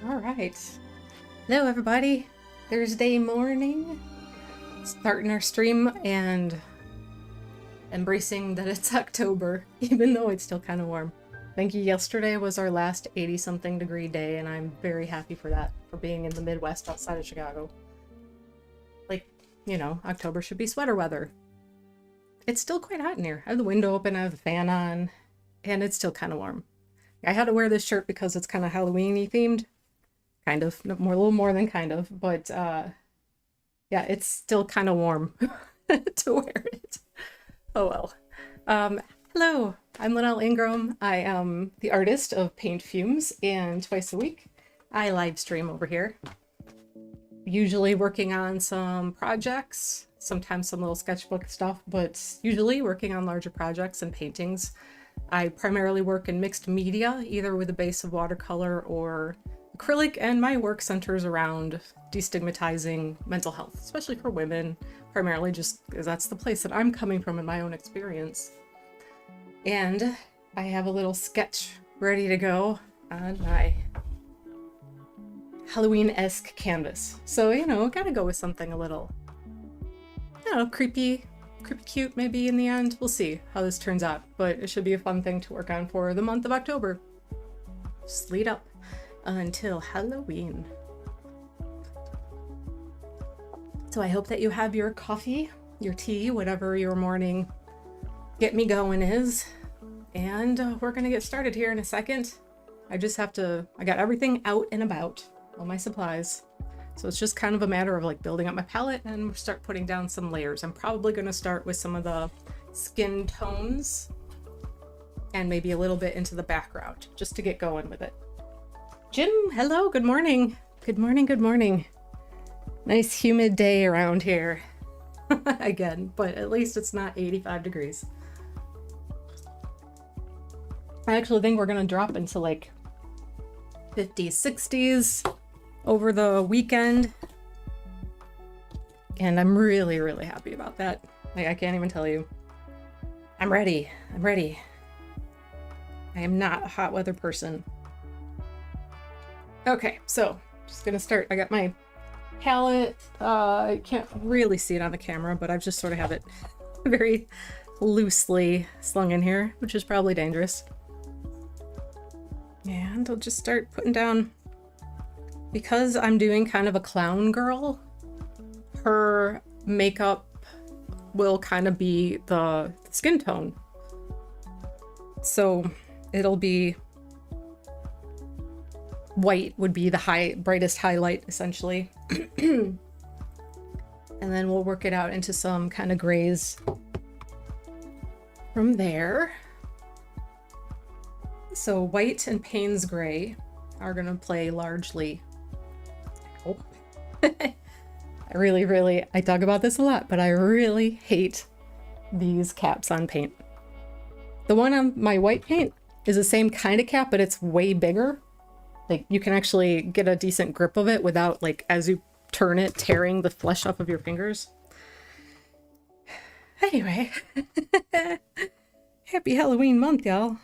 All right. Hello, everybody. Thursday morning. Starting our stream and embracing that it's October, even though it's still kind of warm. I think yesterday was our last 80-something degree day, and I'm very happy for that, for being in the Midwest outside of Chicago. Like, you know, October should be sweater weather. It's still quite hot in here. I have the window open, I have the fan on, and it's still kind of warm. I had to wear this shirt because it's kind of Halloween-y themed. Kind of, a little more than kind of, but yeah, it's still kind of warm to wear it. Oh well. Hello, I'm Lynell Ingram. I am the artist of Paint Fumes, and twice a week I live stream over here. Usually working on some projects, sometimes some little sketchbook stuff, but usually working on larger projects and paintings. I primarily work in mixed media, either with a base of watercolor or acrylic, and my work centers around destigmatizing mental health, especially for women, primarily just because that's the place that I'm coming from in my own experience. And I have a little sketch ready to go on my Halloween-esque canvas. So, you know, gotta go with something a little, I don't know, creepy, cute maybe in the end. We'll see how this turns out, but it should be a fun thing to work on for the month of October. Just lead up until Halloween. So I hope that you have your coffee, your tea, whatever your morning get me going is. And we're gonna get started here in a second. I got everything out and about, all my supplies. So it's just kind of a matter of like building up my palette and start putting down some layers. I'm probably gonna start with some of the skin tones and maybe a little bit into the background just to get going with it. Jim, hello, good morning. Good morning, good morning. Nice humid day around here. Again, but at least it's not 85 degrees. I actually think we're gonna drop into like 50s, 60s over the weekend. And I'm really, really happy about that. Like, I can't even tell you. I'm ready. I'm ready. I am not a hot weather person. Okay, so just gonna start. I got my palette. I can't really see it on the camera, but I've just sort of have it very loosely slung in here, which is probably dangerous. And I'll just start putting down, because I'm doing kind of a clown girl, her makeup will kind of be the skin tone. So it'll be white would be the brightest highlight, essentially. And then we'll work it out into some kind of grays from there. So white and Payne's gray are gonna play largely. Oh. I talk about this a lot, but I really hate these caps on paint. The one on my white paint is the same kind of cap, but it's way bigger. Like, you can actually get a decent grip of it without, like, as you turn it, tearing the flesh off of your fingers. Anyway, happy Halloween month, y'all.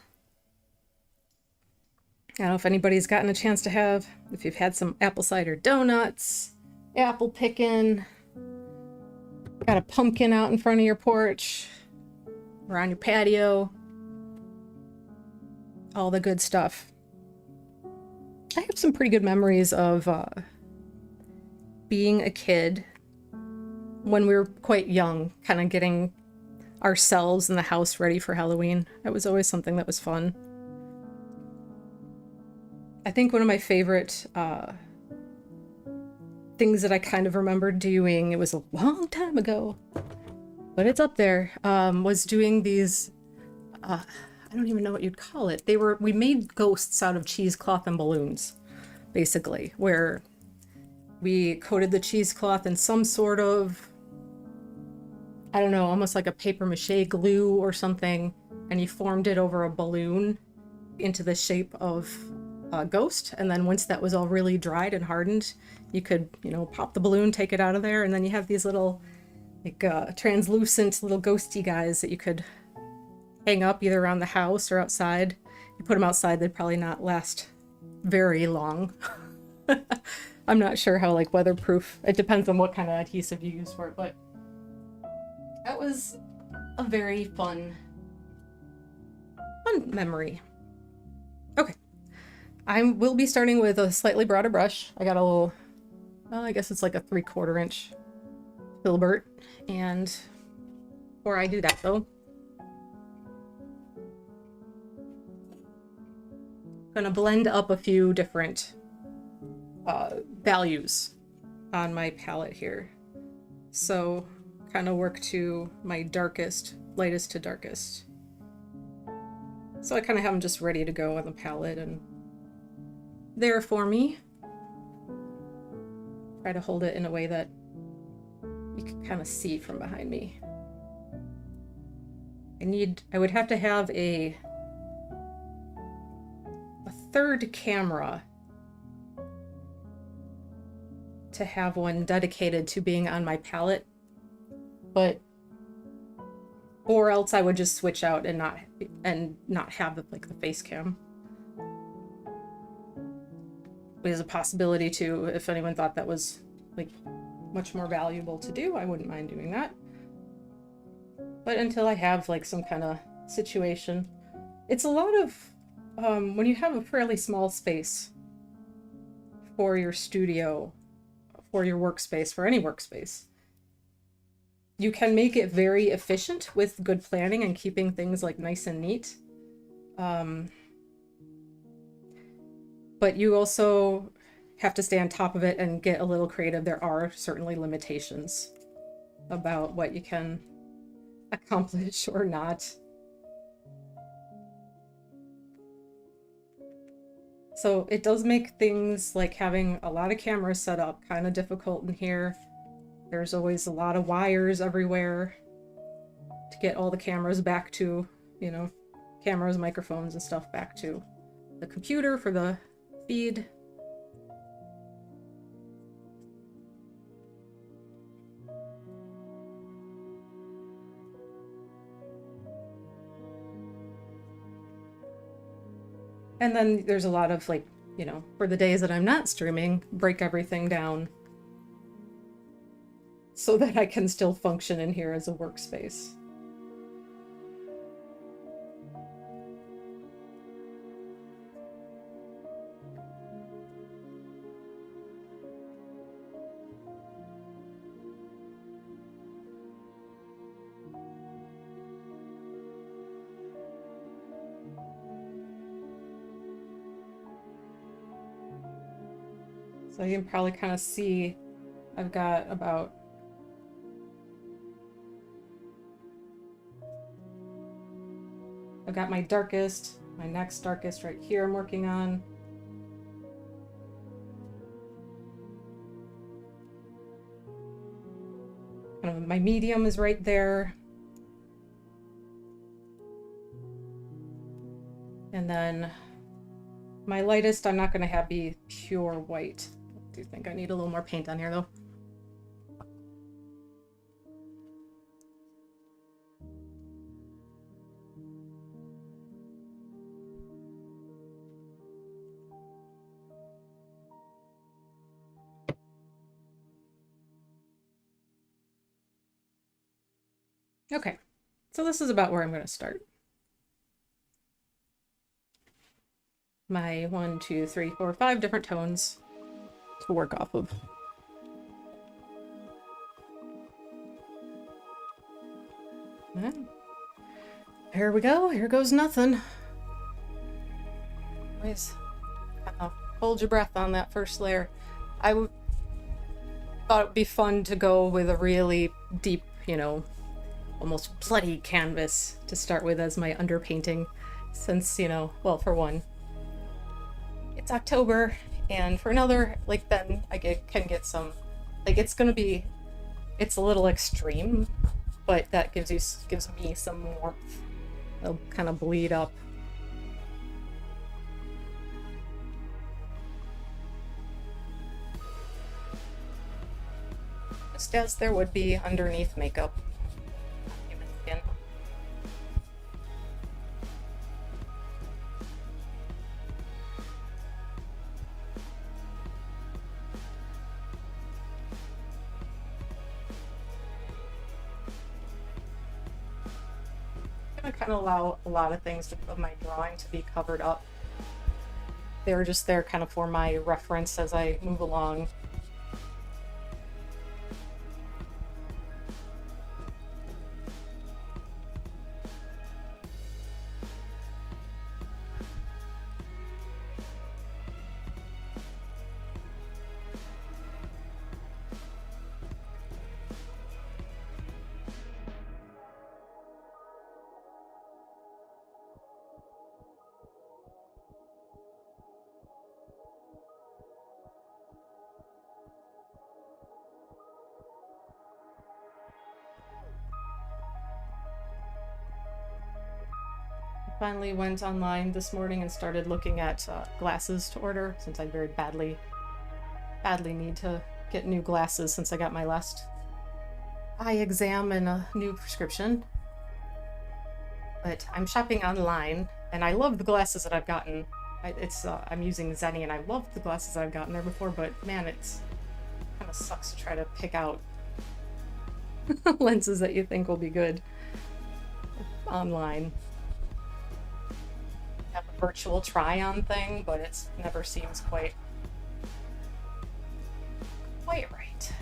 I don't know if anybody's gotten a chance to if you've had some apple cider donuts, apple picking, got a pumpkin out in front of your porch, or on your patio, all the good stuff. I have some pretty good memories of being a kid when we were quite young, kind of getting ourselves and the house ready for Halloween. That was always something that was fun. I think one of my favorite things that I kind of remember doing, it was a long time ago, but it's up there, was doing these, I don't even know what you'd call it. We made ghosts out of cheesecloth and balloons, basically, where we coated the cheesecloth in some sort of, I don't know, almost like a paper mache glue or something, and you formed it over a balloon into the shape of a ghost. And then once that was all really dried and hardened, you could, you know, pop the balloon, take it out of there, and then you have these little, like, translucent little ghosty guys that you could hang up either around the house or outside. You put them outside, they'd probably not last very long. I'm not sure how like weatherproof. It depends on what kind of adhesive you use for it, but that was a very fun memory. Okay. I will be starting with a slightly broader brush. I got a little, well, I guess it's like a 3/4 inch filbert. And before I do that though, I'm gonna blend up a few different values on my palette here. So kind of work to my darkest, lightest to darkest. So I kind of have them just ready to go on the palette and there for me. Try to hold it in a way that you can kind of see from behind me. I would have to have a third camera to have one dedicated to being on my palette, or else I would just switch out and not have like the face cam. There's a possibility too, if anyone thought that was like much more valuable to do, I wouldn't mind doing that. But until I have like some kind of situation, it's a lot of when you have a fairly small space for your studio, for your workspace, for any workspace, you can make it very efficient with good planning and keeping things like nice and neat. But you also have to stay on top of it and get a little creative. There are certainly limitations about what you can accomplish or not. So it does make things like having a lot of cameras set up kind of difficult in here. There's always a lot of wires everywhere to get all the cameras back to, you know, cameras, microphones, and stuff back to the computer for the feed. And then there's a lot of like, you know, for the days that I'm not streaming, break everything down so that I can still function in here as a workspace. So you can probably kind of see I've got my darkest, my next darkest right here I'm working on. Kind of my medium is right there. And then my lightest I'm not going to have be pure white. I do think I need a little more paint on here though. Okay, so this is about where I'm going to start. My 1, 2, 3, 4, 5 different tones to work off of. And here we go. Here goes nothing. Always hold your breath on that first layer. I thought it would be fun to go with a really deep, you know, almost bloody canvas to start with as my underpainting, since, you know, well, for one, it's October, and for another, like, then I can get some, like, it's a little extreme, but that gives me some warmth. It'll kind of bleed up. Just as there would be underneath makeup. Human skin. gonna kind of allow a lot of things of my drawing to be covered up. They were just there kind of for my reference as I move along. Finally went online this morning and started looking at glasses to order, since I very badly need to get new glasses since I got my last eye exam and a new prescription. But I'm shopping online, and I love the glasses that I've gotten. I'm using Zenny, and I love the glasses that I've gotten there before, but man, it's kind of sucks to try to pick out lenses that you think will be good online. Have a virtual try-on thing, but it never seems quite right.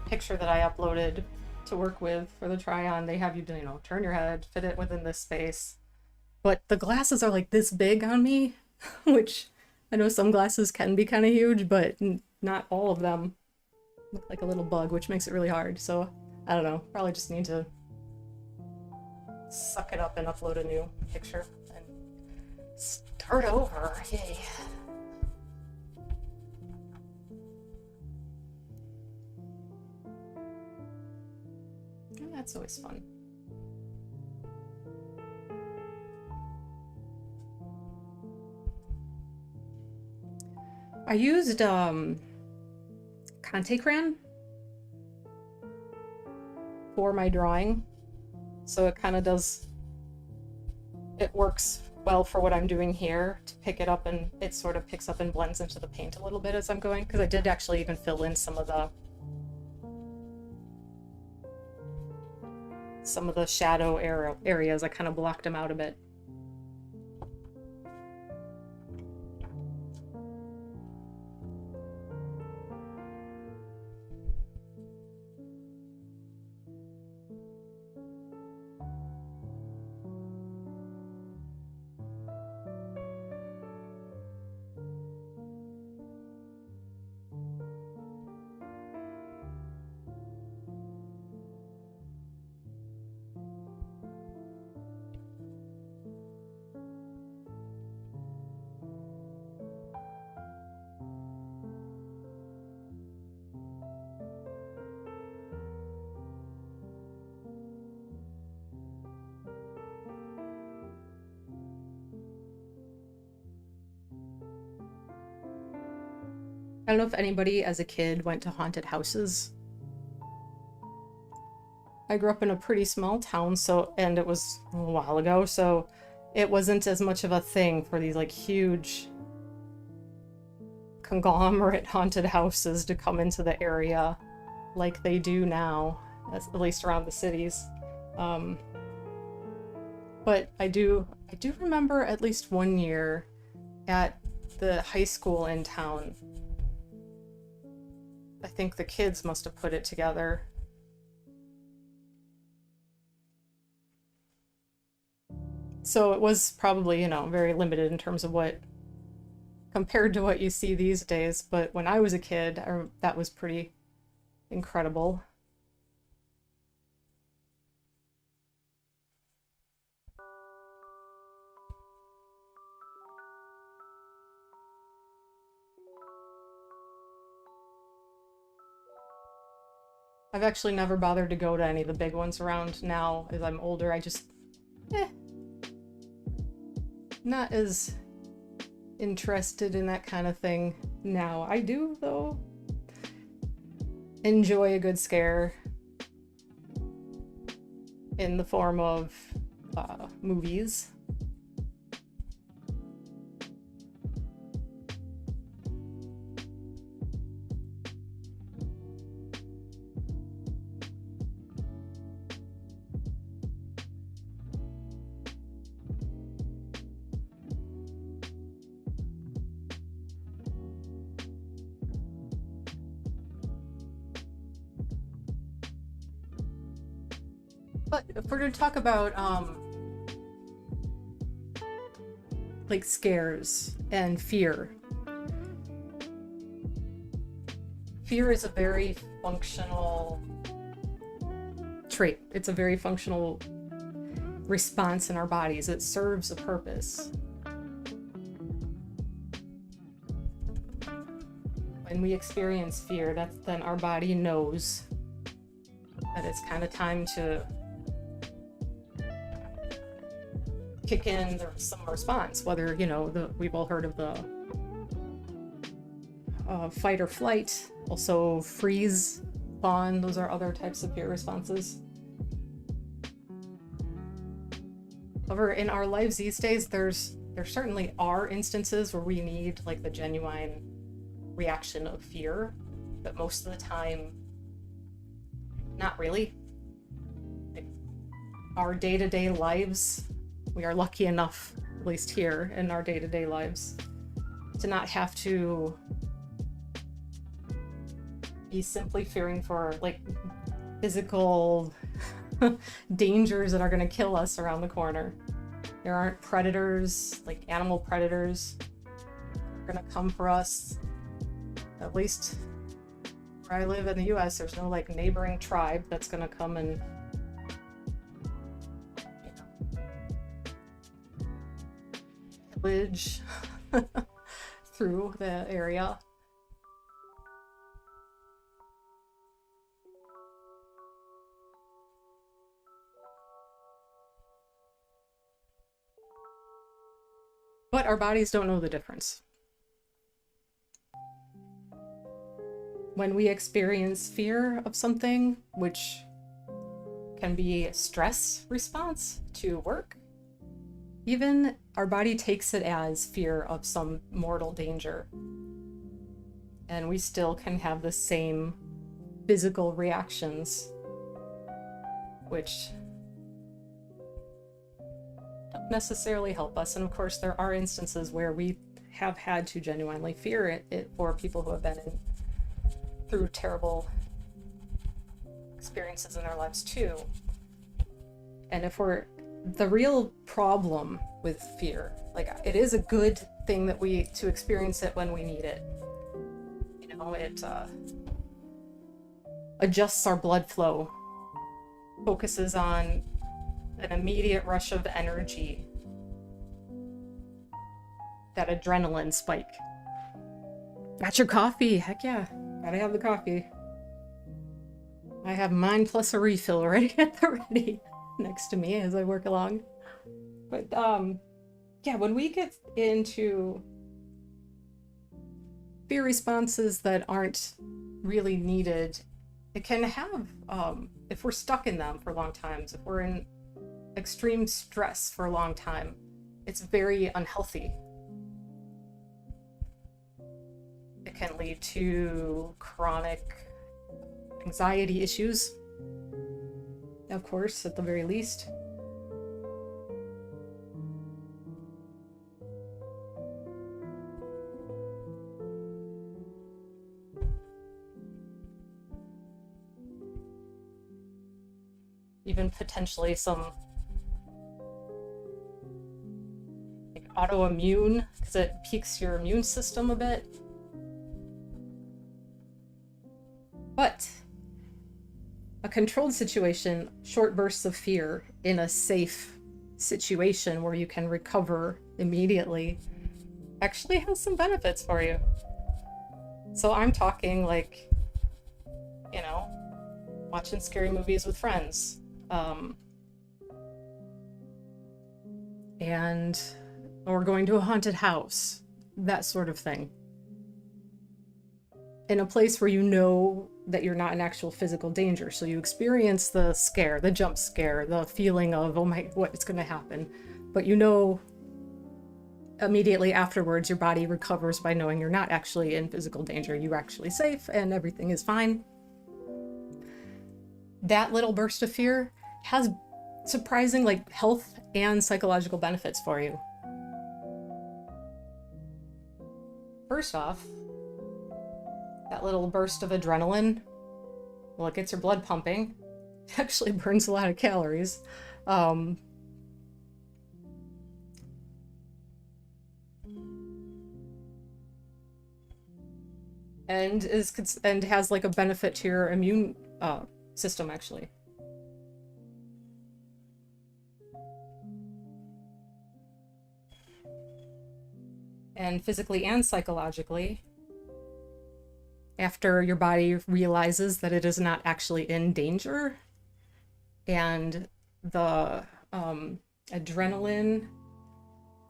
The picture that I uploaded to work with for the try-on, they have you, turn your head, fit it within this space. But the glasses are like this big on me, which I know some glasses can be kind of huge, but not all of them look like a little bug, which makes it really hard. So I don't know, probably just need to suck it up and upload a new picture and start over. Yay. And that's always fun. I used Conte Crayon for my drawing, so it kind of it works well for what I'm doing here to pick it up, and it sort of picks up and blends into the paint a little bit as I'm going, because I did actually even fill in some of the shadow areas. I kind of blocked them out a bit. I don't know if anybody as a kid went to haunted houses. I grew up in a pretty small town, and it was a while ago, so it wasn't as much of a thing for these like huge conglomerate haunted houses to come into the area like they do now, at least around the cities. But I do remember at least one year at the high school in town. I think the kids must have put it together. So it was probably, very limited in terms of compared to what you see these days. But when I was a kid, that was pretty incredible. I've actually never bothered to go to any of the big ones around now as I'm older. I just, not as interested in that kind of thing now. I do, though, enjoy a good scare in the form of movies. But if we're going to talk about like scares and fear, fear is a very functional trait. It's a very functional response in our bodies. It serves a purpose. When we experience fear, then our body knows that it's kind of time to kick in some response, whether, you know, we've all heard of the fight or flight, also freeze, fawn. Those are other types of fear responses. However, in our lives these days, there certainly are instances where we need like the genuine reaction of fear, but most of the time, not really. Like, our day-to-day lives, we are lucky enough, at least here in our day-to-day lives, to not have to be simply fearing for like physical dangers that are going to kill us around the corner. There aren't predators, like animal predators, going to come for us. At least where I live in the US, there's no like neighboring tribe that's going to come and, you know, pillage through the area. But our bodies don't know the difference. When we experience fear of something, which can be a stress response to work, even our body takes it as fear of some mortal danger. And we still can have the same physical reactions, which don't necessarily help us. And of course, there are instances where we have had to genuinely fear it for people who have been through terrible experiences in their lives too. And if the real problem with fear, like, it is a good thing that to experience it when we need it. You know, it adjusts our blood flow, focuses on an immediate rush of energy, that adrenaline spike. Got your coffee? Heck yeah, gotta have the coffee. I have mine plus a refill already at the ready next to me as I work along. But yeah, when we get into fear responses that aren't really needed, it can have, if we're stuck in them for long times, if we're in extreme stress for a long time, it's very unhealthy. It can lead to chronic anxiety issues, of course, at the very least. Even potentially some like autoimmune, because it piques your immune system a bit. But a controlled situation, short bursts of fear in a safe situation where you can recover immediately, actually has some benefits for you. So I'm talking like, you know, watching scary movies with friends, or going to a haunted house, that sort of thing. In a place where you know that you're not in actual physical danger. So you experience the scare, the jump scare, the feeling of, oh my, what is going to happen? But you know, immediately afterwards, your body recovers by knowing you're not actually in physical danger. You're actually safe and everything is fine. That little burst of fear has surprising like health and psychological benefits for you. First off, that little burst of adrenaline, well, it gets your blood pumping, It actually burns a lot of calories. And has like a benefit to your immune system, actually. And physically and psychologically, after your body realizes that it is not actually in danger and the adrenaline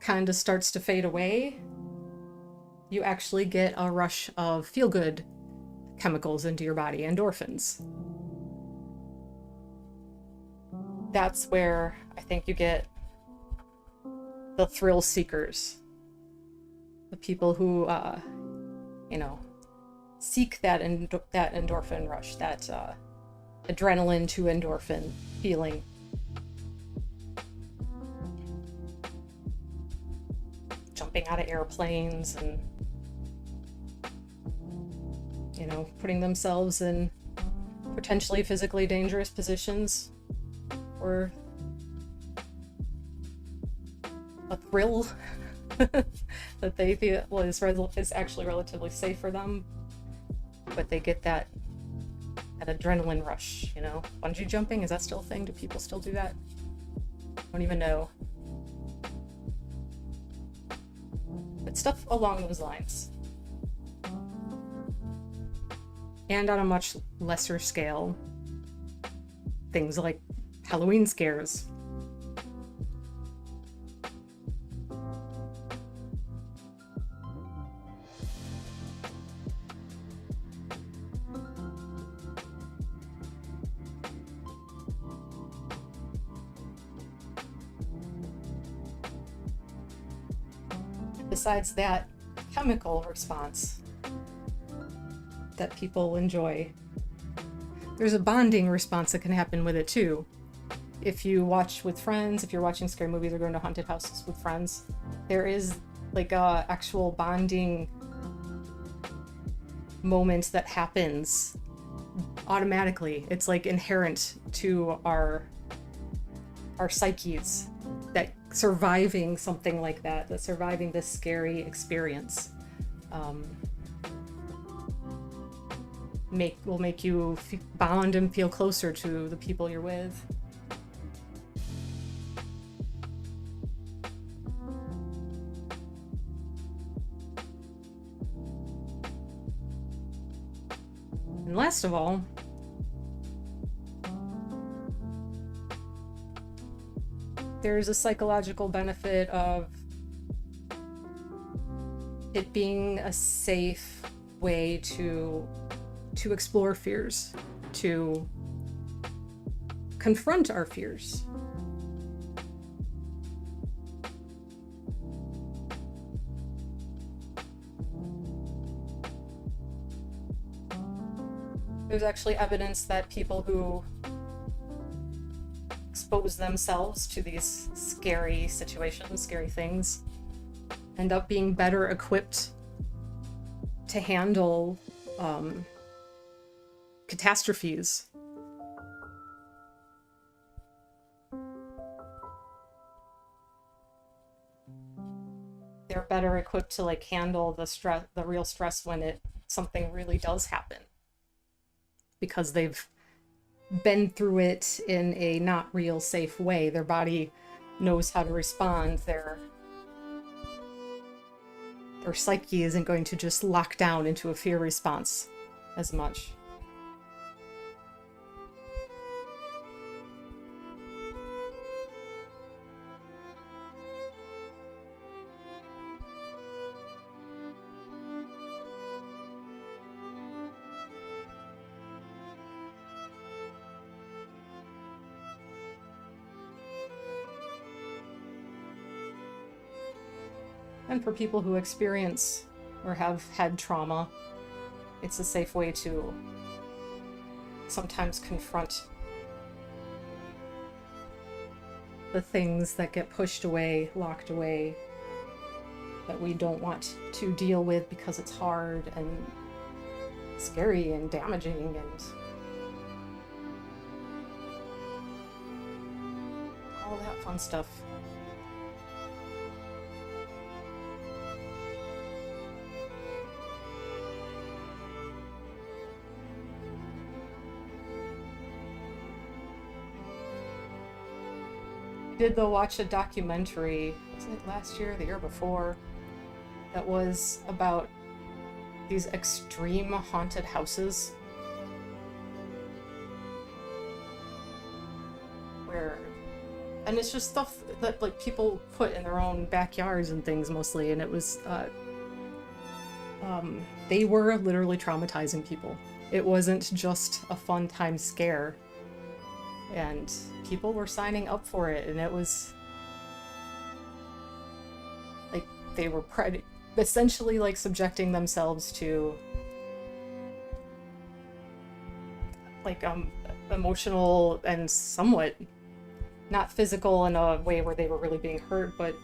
kind of starts to fade away, you actually get a rush of feel-good chemicals into your body, endorphins. That's where I think you get the thrill seekers, the people who, seek that endorphin rush, that adrenaline to endorphin feeling. Jumping out of airplanes and, putting themselves in potentially physically dangerous positions for a thrill that they feel is actually relatively safe for them, but they get that adrenaline rush. Bungee jumping, is that still a thing? Do people still do that? I don't even know. But stuff along those lines. And on a much lesser scale, things like Halloween scares. Besides that chemical response that people enjoy, there's a bonding response that can happen with it too. If you watch with friends, if you're watching scary movies or going to haunted houses with friends, there is like a actual bonding moment that happens automatically. It's like inherent to our psyches, that surviving something like that surviving this scary experience will make you bond and feel closer to the people you're with. And last of all, there's a psychological benefit of it being a safe way to explore fears, to confront our fears. There's actually evidence that people who expose themselves to these scary situations, scary things, end up being better equipped to handle catastrophes. They're better equipped to handle the real stress when something really does happen, because they've been through it in a not real safe way. Their body knows how to respond. Their psyche isn't going to just lock down into a fear response as much. And for people who experience or have had trauma, it's a safe way to sometimes confront the things that get pushed away, locked away, that we don't want to deal with because it's hard and scary and damaging and all that fun stuff. I did though watch a documentary, was it last year or the year before, that was about these extreme haunted houses where, and it's just stuff that like people put in their own backyards and things mostly, and it was they were literally traumatizing people. It wasn't just a fun time scare, and people were signing up for it, and it was like they were essentially like subjecting themselves to like emotional and somewhat not physical in a way where they were really being hurt, but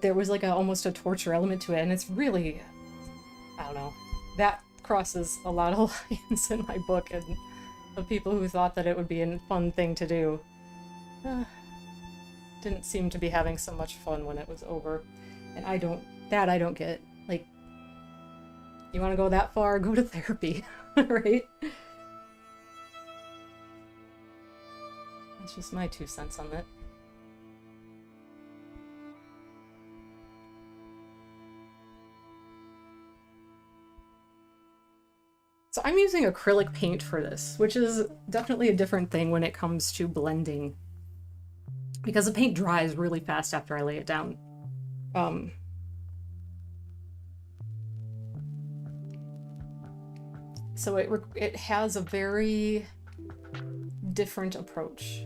there was like almost a torture element to it, and it's really, I don't know, that crosses a lot of lines in my book, and of people who thought that it would be a fun thing to do didn't seem to be having so much fun when it was over. And I don't get. Like, you want to go that far, go to therapy, right? That's just my 2 cents on it. So I'm using acrylic paint for this, which is definitely a different thing when it comes to blending, because the paint dries really fast after I lay it down. So it has a very different approach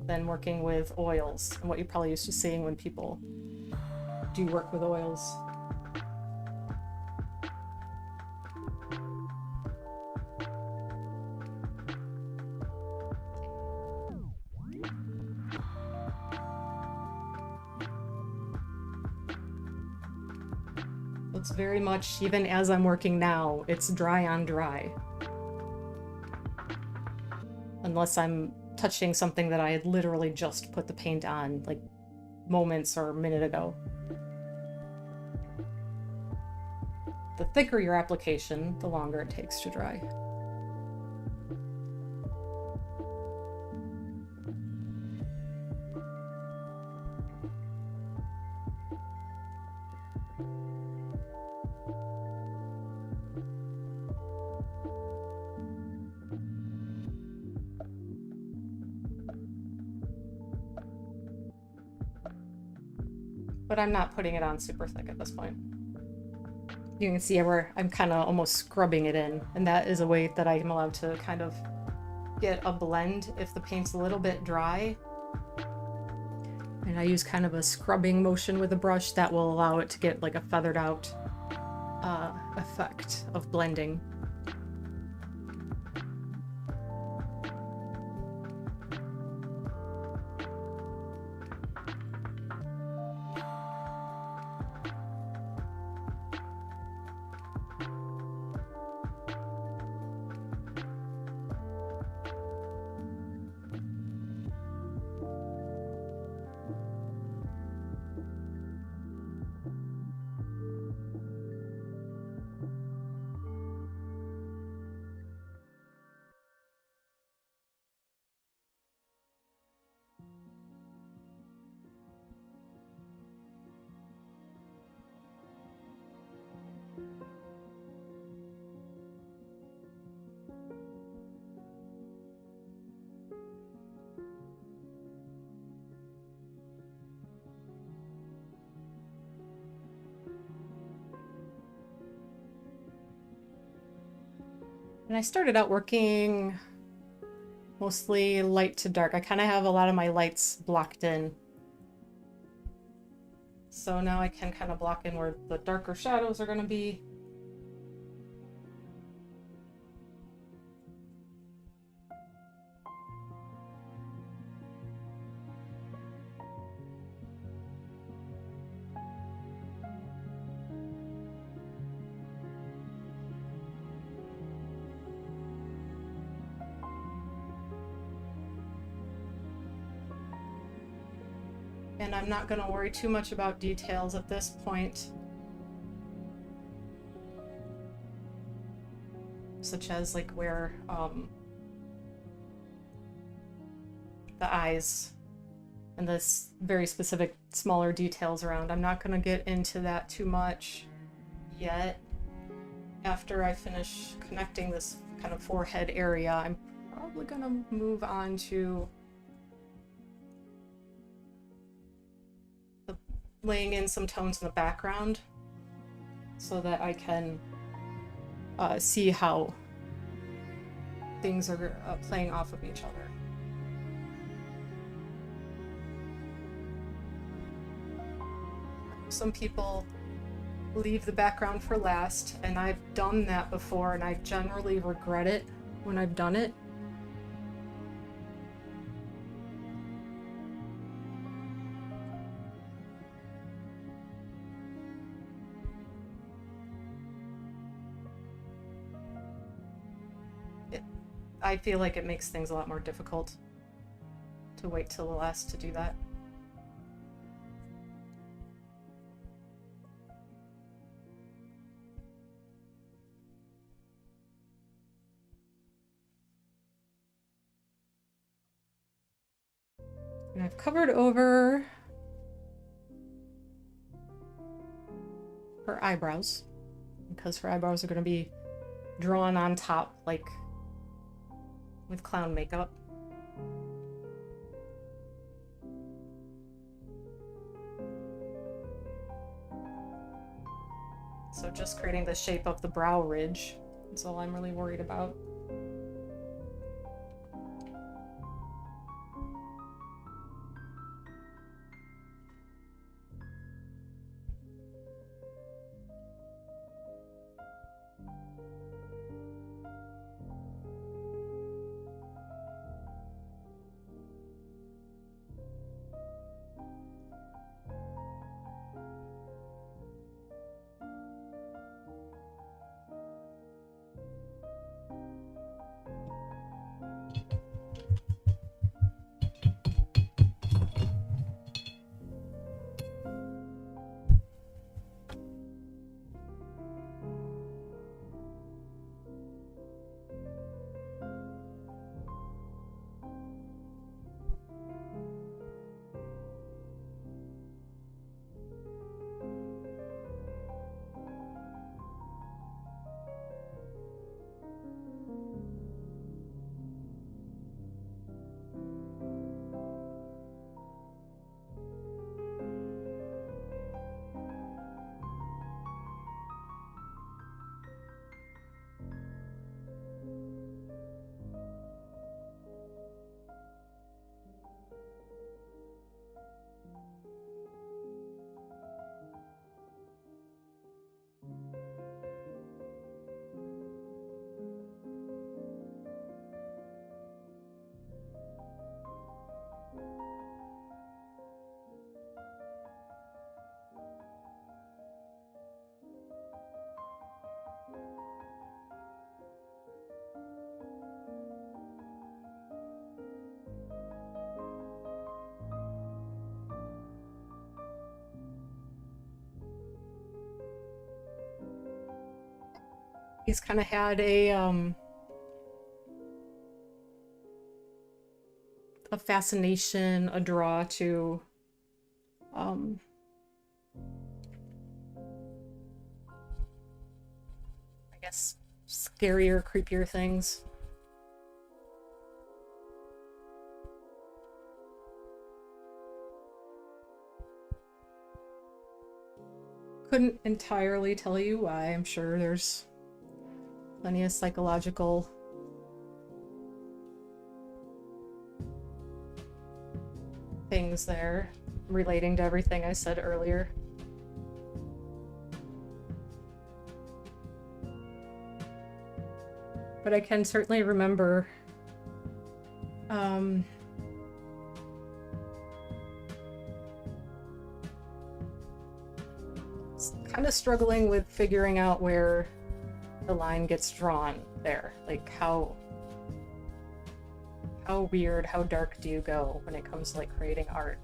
than working with oils and what you're probably used to seeing when people do work with oils. It's very much, even as I'm working now, it's dry on dry. Unless I'm touching something that I had literally just put the paint on, like moments or a minute ago. The thicker your application, the longer it takes to dry. But I'm not putting it on super thick at this point. You can see where I'm kind of almost scrubbing it in, and that is a way that I am allowed to kind of get a blend if the paint's a little bit dry. And I use kind of a scrubbing motion with a brush that will allow it to get like a feathered out effect of blending. And I started out working mostly light to dark. I kind of have a lot of my lights blocked in. So now I can kind of block in where the darker shadows are going to be. And I'm not going to worry too much about details at this point, such as like where the eyes and this very specific smaller details around. I'm not going to get into that too much yet. After I finish connecting this kind of forehead area, I'm probably going to move on to laying in some tones in the background so that I can see how things are playing off of each other. Some people leave the background for last, and I've done that before, and I generally regret it when I've done it. I feel like it makes things a lot more difficult to wait till the last to do that. And I've covered over her eyebrows, because her eyebrows are going to be drawn on top, like with clown makeup. So just creating the shape of the brow ridge is all I'm really worried about. He's kind of had a fascination, a draw to I guess scarier, creepier things. Couldn't entirely tell you why. I'm sure there's plenty of psychological things there relating to everything I said earlier. But I can certainly remember kind of struggling with figuring out where the line gets drawn there. Like how weird, how dark do you go when it comes to like creating art?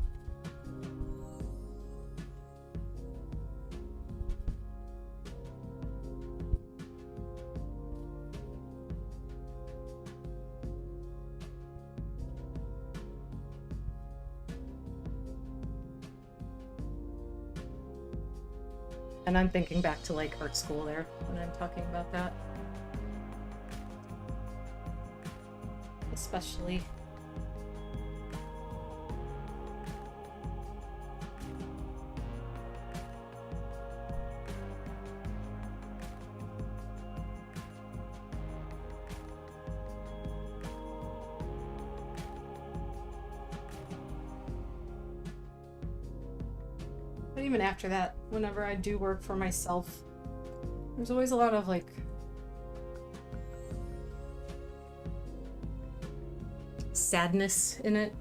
And I'm thinking back to like art school there when I'm talking about that. Especially. But even after that, whenever I do work for myself, there's always a lot of like sadness in it.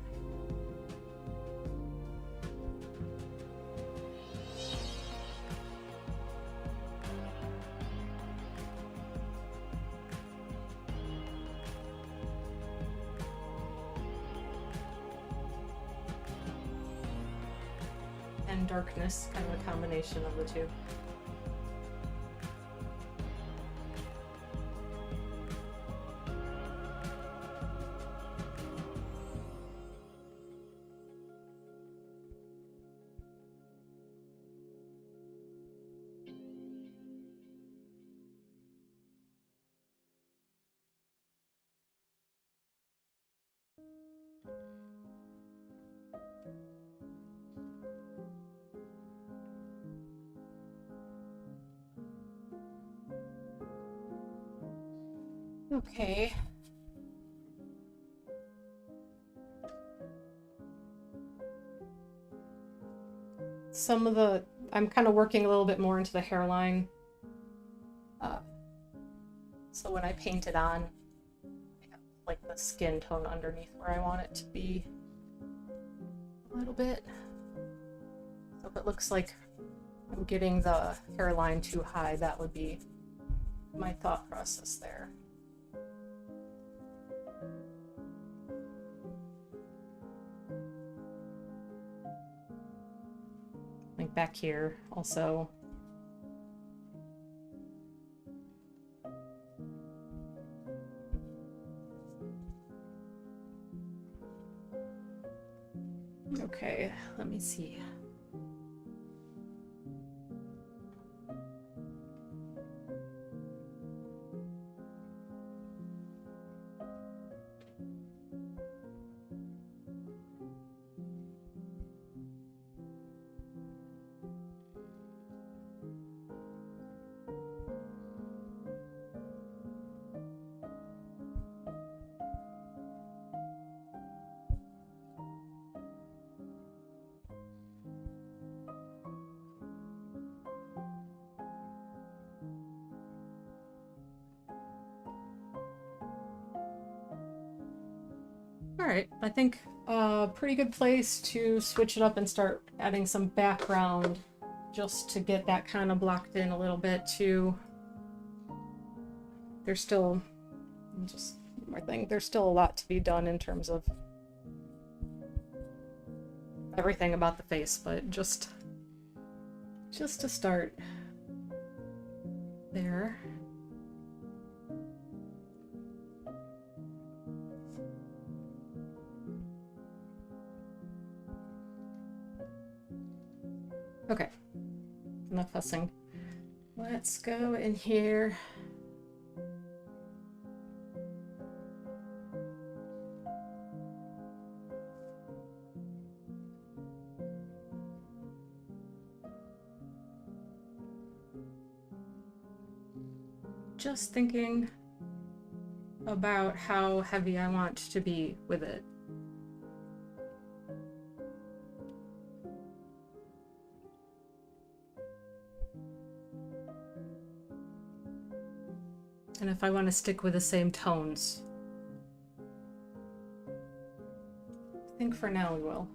And darkness, kind of a combination of the two. Okay. Some of the, I'm kind of working a little bit more into the hairline. So when I paint it on, I have like the skin tone underneath where I want it to be a little bit. So if it looks like I'm getting the hairline too high, that would be my thought process there. Like back here also. Okay, let me see. All right, I think a pretty good place to switch it up and start adding some background just to get that kind of blocked in a little bit too. There's still, just one more thing, there's still a lot to be done in terms of everything about the face, but just to start there. Okay, enough fussing. Let's go in here. Just thinking about how heavy I want to be with it. And if I want to stick with the same tones. I think for now we will.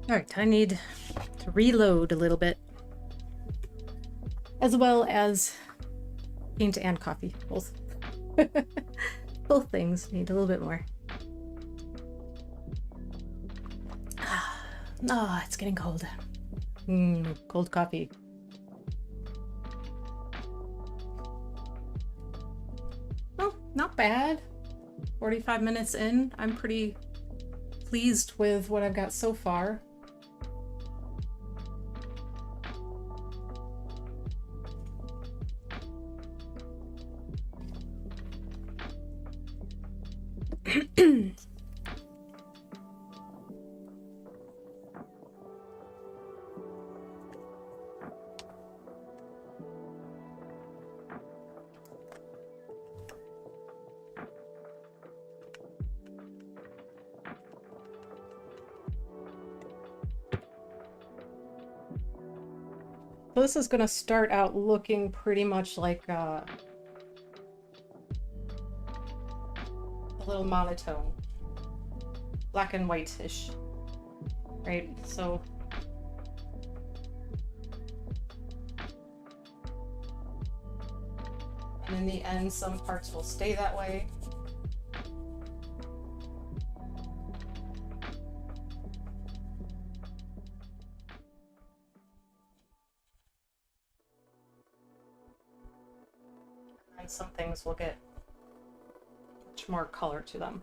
All right, I need to reload a little bit, as well as paint and coffee, both. Both things need a little bit more. Oh, it's getting cold. Cold coffee. Oh, not bad. 45 minutes in. I'm pretty pleased with what I've got so far. So this is going to start out looking pretty much like a little monotone, black and white-ish, right? So and in the end, some parts will stay that way. And some things will get much more color to them.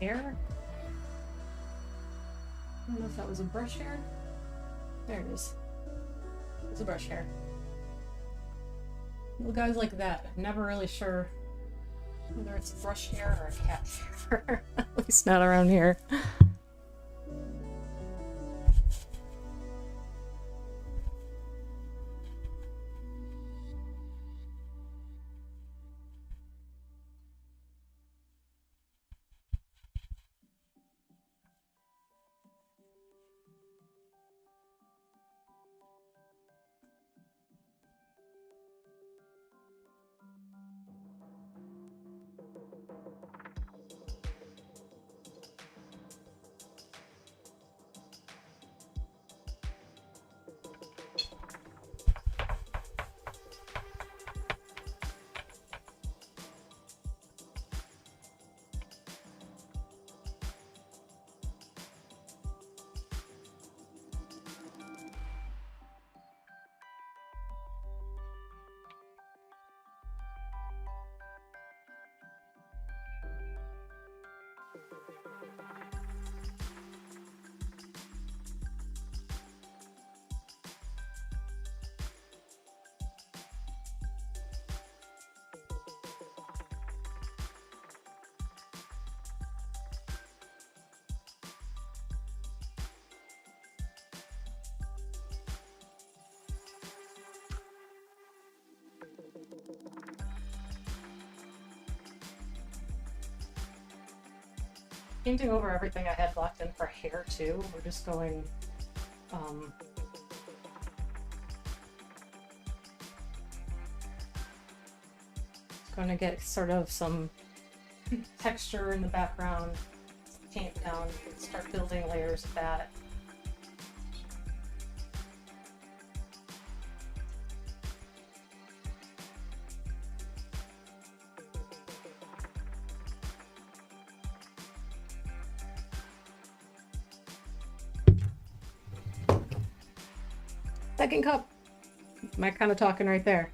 Hair? I don't know if that was a brush hair. There it is. It's a brush hair. Little guys like that. I'm never really sure whether it's brush hair or a cat hair. At least not around here. painting over everything I had blocked in for hair too. We're just going to get sort of some texture in the background, paint down, start building layers of that. Second cup. Am I kind of talking right there?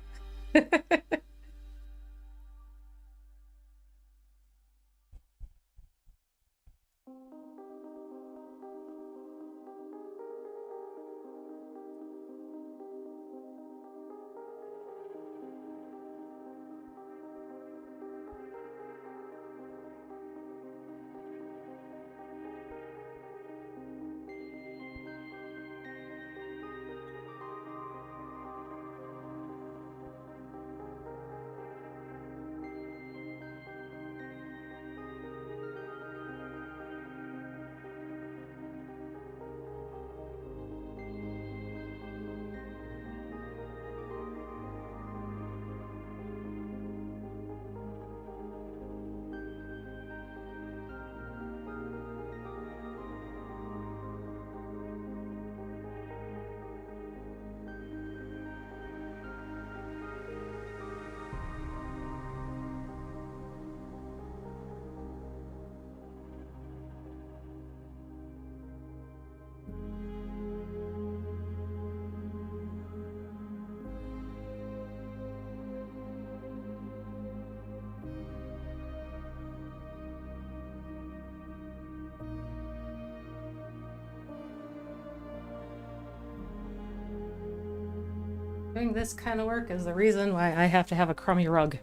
Doing this kind of work is the reason why I have to have a crummy rug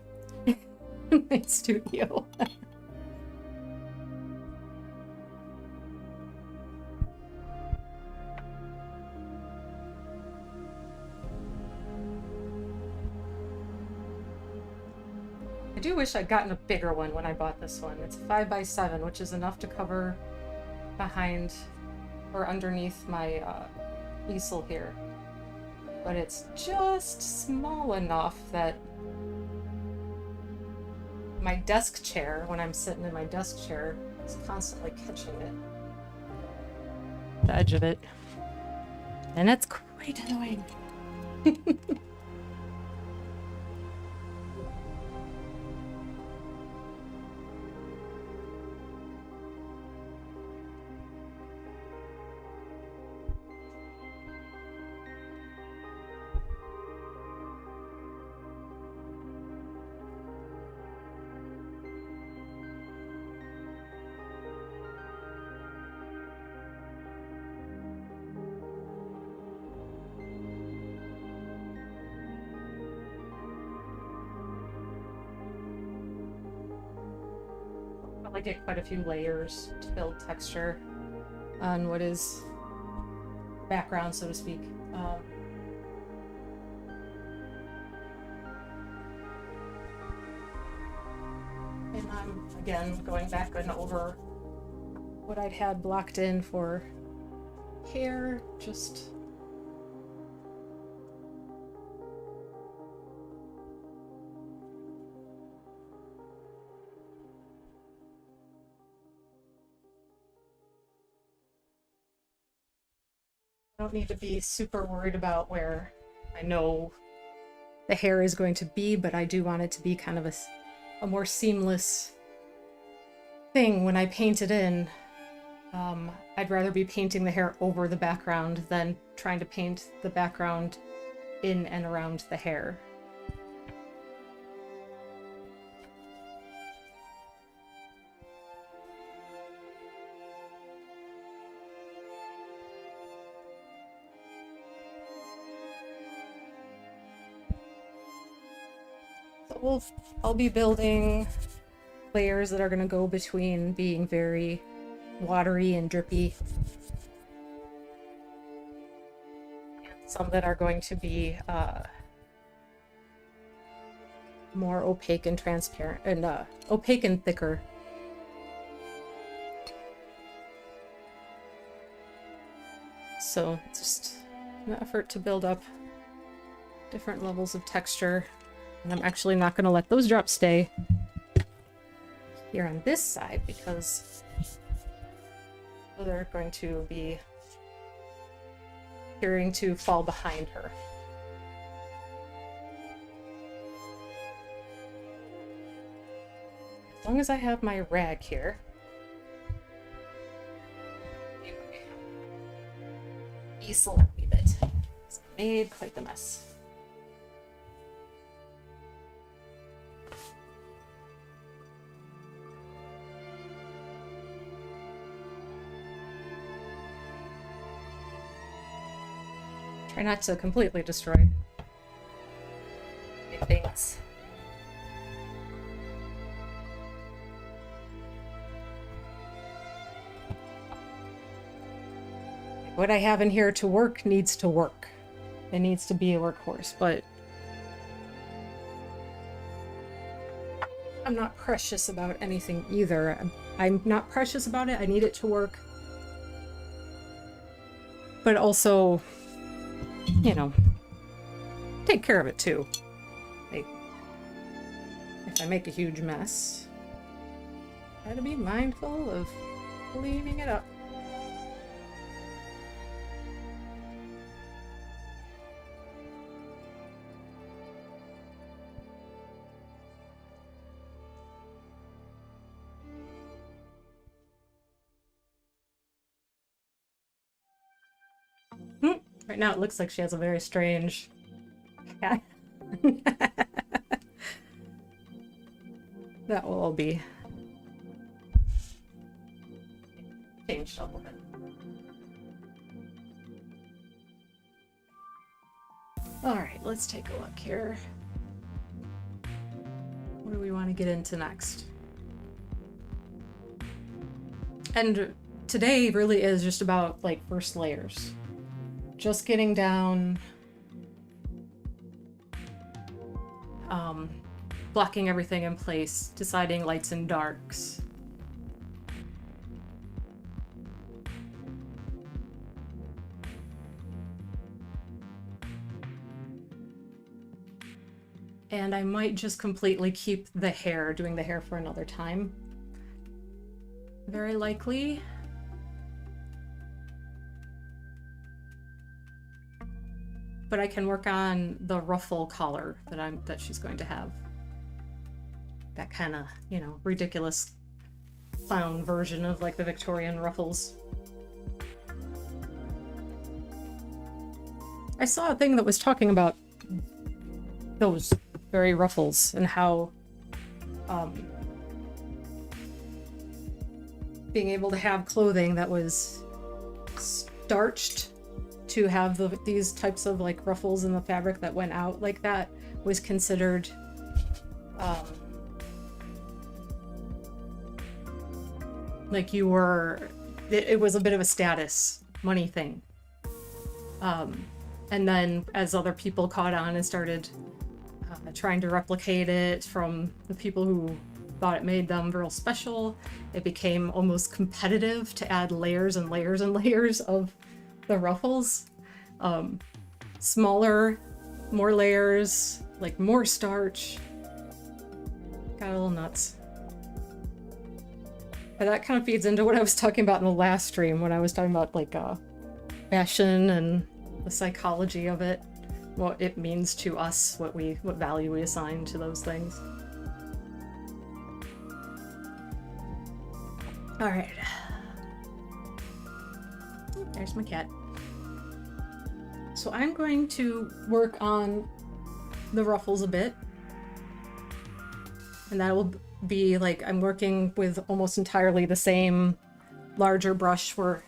in my studio. I do wish I'd gotten a bigger one when I bought this one. It's a 5x7, which is enough to cover behind or underneath my easel here. But it's just small enough that my desk chair, when I'm sitting in my desk chair, is constantly catching it. The edge of it. And it's quite annoying. I get quite a few layers to build texture on what is background, so to speak. And I'm, again, going back and over what I'd had blocked in for hair, just I don't need to be super worried about where I know the hair is going to be, but I do want it to be kind of a more seamless thing when I paint it in. I'd rather be painting the hair over the background than trying to paint the background in and around the hair. I'll be building layers that are going to go between being very watery and drippy, and some that are going to be more opaque and transparent, and opaque and thicker. so it's just an effort to build up different levels of texture. And I'm actually not going to let those drops stay here on this side because they're going to be appearing to fall behind her. As long as I have my rag here. Easel a wee bit. So I made quite the mess. Try not to completely destroy things. What I have in here to work needs to work. It needs to be a workhorse, but I'm not precious about anything either. I'm not precious about it. I need it to work. But also, you know, take care of it too. Like, if I make a huge mess, try to be mindful of cleaning it up. Right now it looks like she has a very strange cat. That will all be changed a little bit. Alright, let's take a look here. What do we want to get into next? And today really is just about, like, first layers. Just getting down, blocking everything in place, deciding lights and darks. And I might just completely keep the hair, doing the hair for another time. Very likely. But I can work on the ruffle collar that she's going to have. That kind of, you know, ridiculous clown version of like the Victorian ruffles. I saw a thing that was talking about those very ruffles and how being able to have clothing that was starched to have these types of like ruffles in the fabric that went out like that was considered like you were, it was a bit of a status money thing. And then as other people caught on and started trying to replicate it from the people who thought it made them real special, it became almost competitive to add layers and layers and layers of the ruffles. Smaller, more layers, like more starch. Got a little nuts. But that kind of feeds into what I was talking about in the last stream when I was talking about like fashion and the psychology of it, what it means to us, what value we assign to those things. All right. There's my cat. So I'm going to work on the ruffles a bit. And that will be like, I'm working with almost entirely the same larger brush for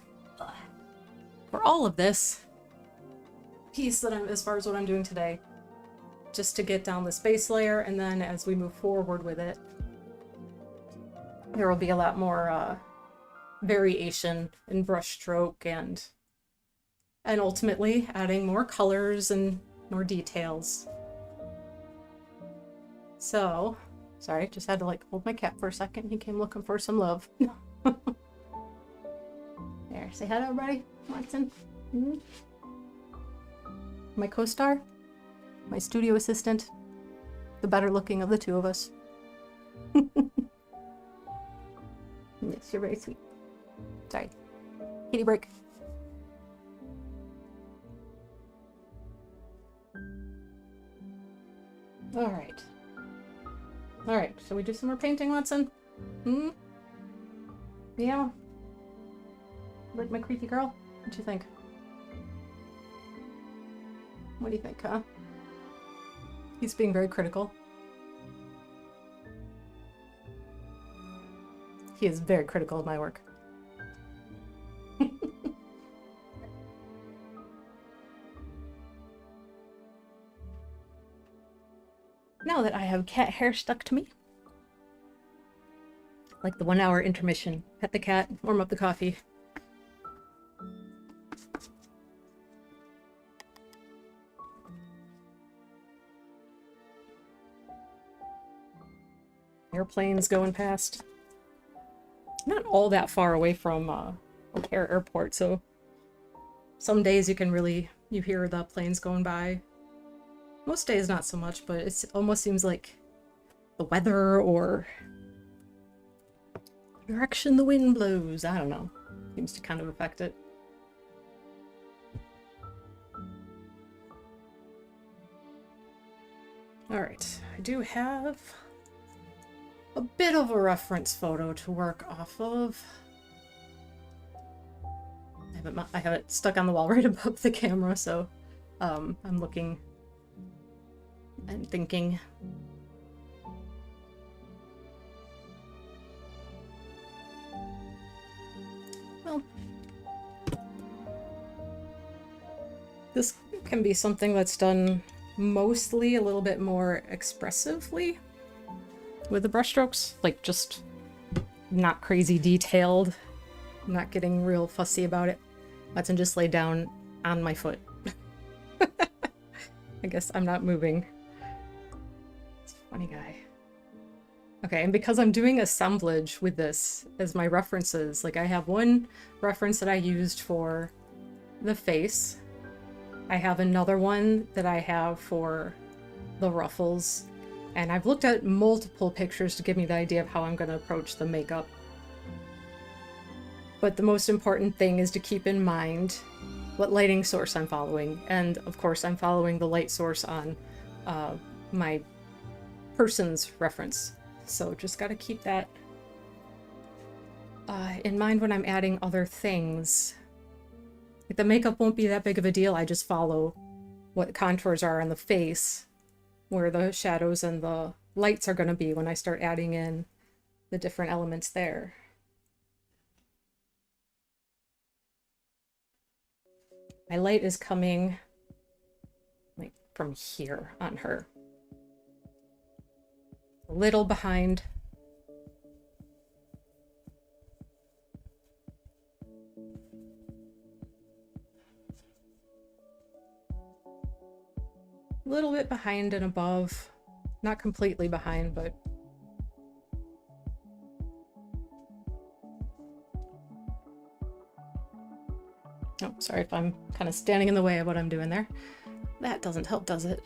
all of this piece that as far as what I'm doing today. Just to get down this base layer, and then as we move forward with it, there will be a lot more variation in brush stroke and ultimately adding more colors and more details. So, sorry, just had to like hold my cat for a second. He came looking for some love. There, say hi to everybody, Watson. Hmm? My co-star? My studio assistant? The better looking of the two of us. Yes, you're very sweet. Sorry. Kitty break. Alright. Alright, shall we do some more painting, Watson? Hmm? Yeah? Like my creepy girl? What do you think? What do you think, huh? He's being very critical. He is very critical of my work. Now that I have cat hair stuck to me, like the 1 hour intermission, pet the cat, warm up the coffee. Airplanes going past. Not all that far away from O'Hare Airport, so some days you hear the planes going by. Most days not so much, but it almost seems like the weather or the direction the wind blows, I don't know, seems to kind of affect it. Alright, I do have a bit of a reference photo to work off of. I have it stuck on the wall right above the camera, so I'm looking and thinking. Well, this can be something that's done mostly a little bit more expressively with the brushstrokes, like just not crazy detailed, not getting real fussy about it. Watson just laid down on my foot. I guess I'm not moving. It's a funny guy. Okay, and because I'm doing assemblage with this as my references, like I have one reference that I used for the face. I have another one that I have for the ruffles. And I've looked at multiple pictures to give me the idea of how I'm going to approach the makeup. But the most important thing is to keep in mind what lighting source I'm following. And of course, I'm following the light source on my person's reference. So just got to keep that in mind when I'm adding other things. Like the makeup won't be that big of a deal. I just follow what contours are on the face, where the shadows and the lights are going to be when I start adding in the different elements there. My light is coming like from here on her. A little behind. A little bit behind and above. Not completely behind, but oh, sorry if I'm kind of standing in the way of what I'm doing there. That doesn't help, does it?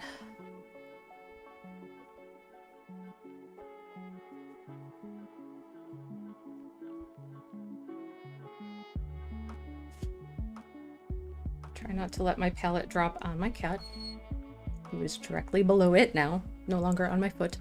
Try not to let my palette drop on my cat, who is directly below it now, no longer on my foot.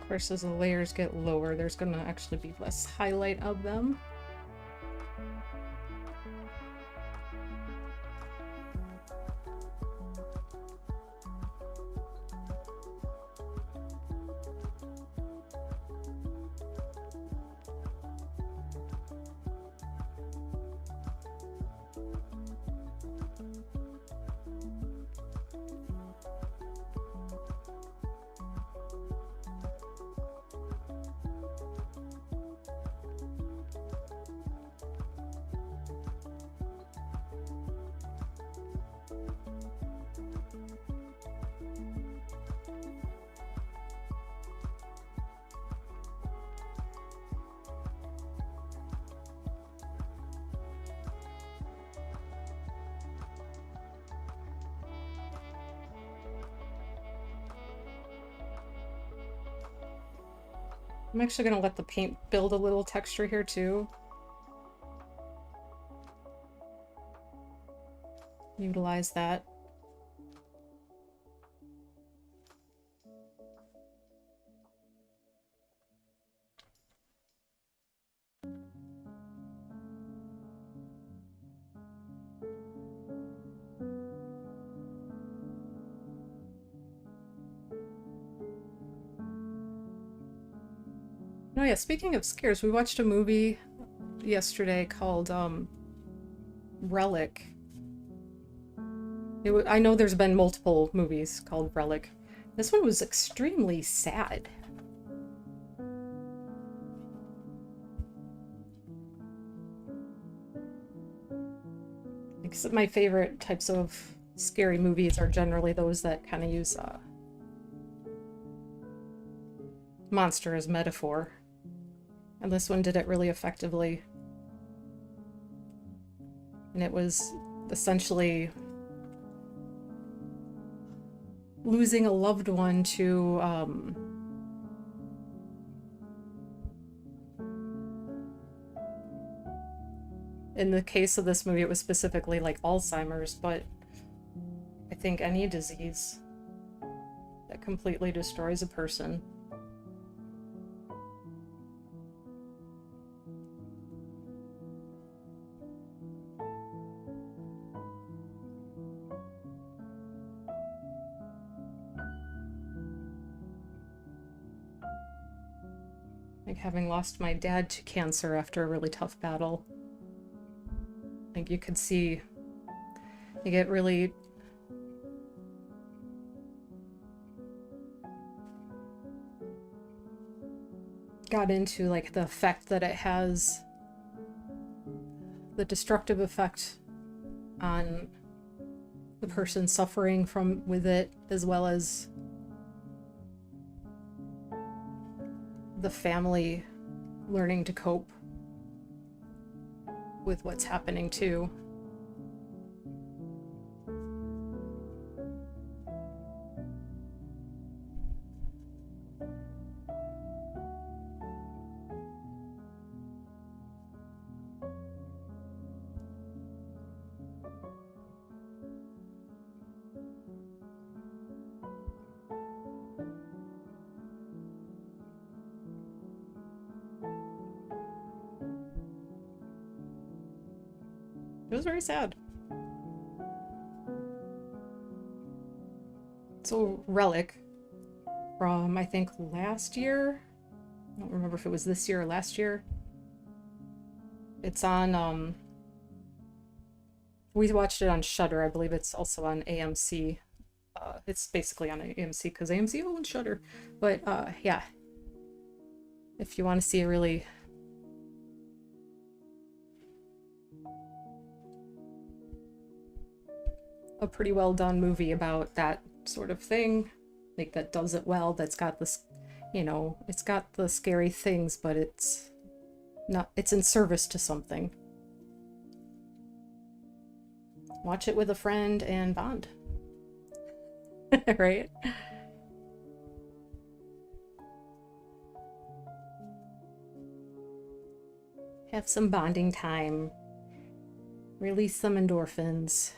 Of course, as the layers get lower, there's going to actually be less highlight of them. I'm actually going to let the paint build a little texture here too. Utilize that. Oh yeah, speaking of scares, we watched a movie yesterday called Relic. I know there's been multiple movies called Relic. This one was extremely sad. Except my favorite types of scary movies are generally those that kind of use monster as metaphor. And this one did it really effectively. And it was essentially losing a loved one to in the case of this movie, it was specifically like Alzheimer's, but I think any disease that completely destroys a person. Like having lost my dad to cancer after a really tough battle. Like you could see, you get really got into like the effect that it has, the destructive effect on the person suffering from with it, as well as the family learning to cope with what's happening too. It was very sad. So, Relic from, I think, last year? I don't remember if it was this year or last year. It's on, we watched it on Shudder. I believe it's also on AMC. It's basically on AMC because AMC owns Shudder. But, yeah. If you want to see a really a pretty well done movie about that sort of thing, like that does it well, that's got this, you know, it's got the scary things, but it's not, it's in service to something. Watch it with a friend and bond. Right? Have some bonding time. Release some endorphins.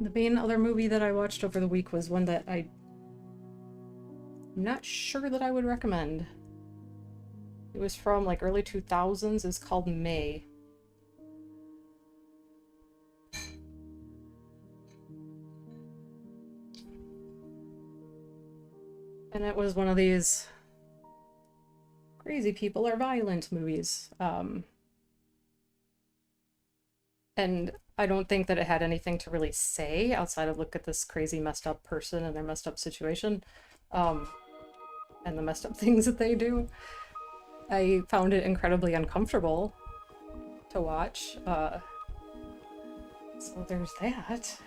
The main other movie that I watched over the week was one that I'm not sure that I would recommend. It was from like early 2000s. It's called May. And it was one of these crazy people are violent movies. And I don't think that it had anything to really say outside of look at this crazy messed up person and their messed up situation, and the messed up things that they do. I found it incredibly uncomfortable to watch. So there's that.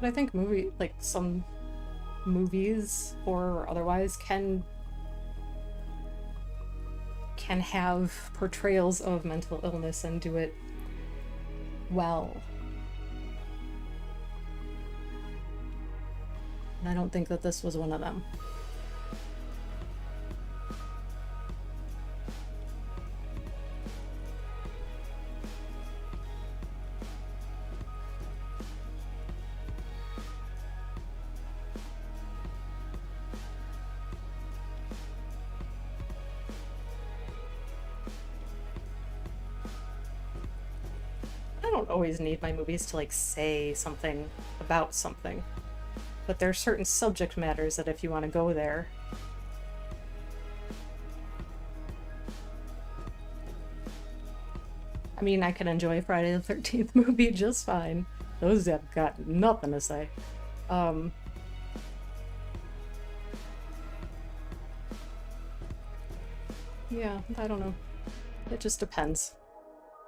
But I think some movies or otherwise can have portrayals of mental illness and do it well. And I don't think that this was one of them. I don't always need my movies to like say something about something, but there are certain subject matters that if you want to go there, I mean, I can enjoy Friday the 13th movie just fine. Those have got nothing to say. Yeah, I don't know. It just depends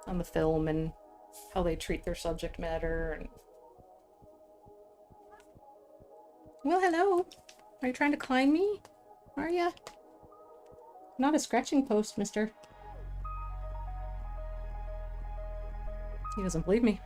on the film and how they treat their subject matter. And well, hello. Are you trying to climb me? Are ya? Not a scratching post, mister. He doesn't believe me.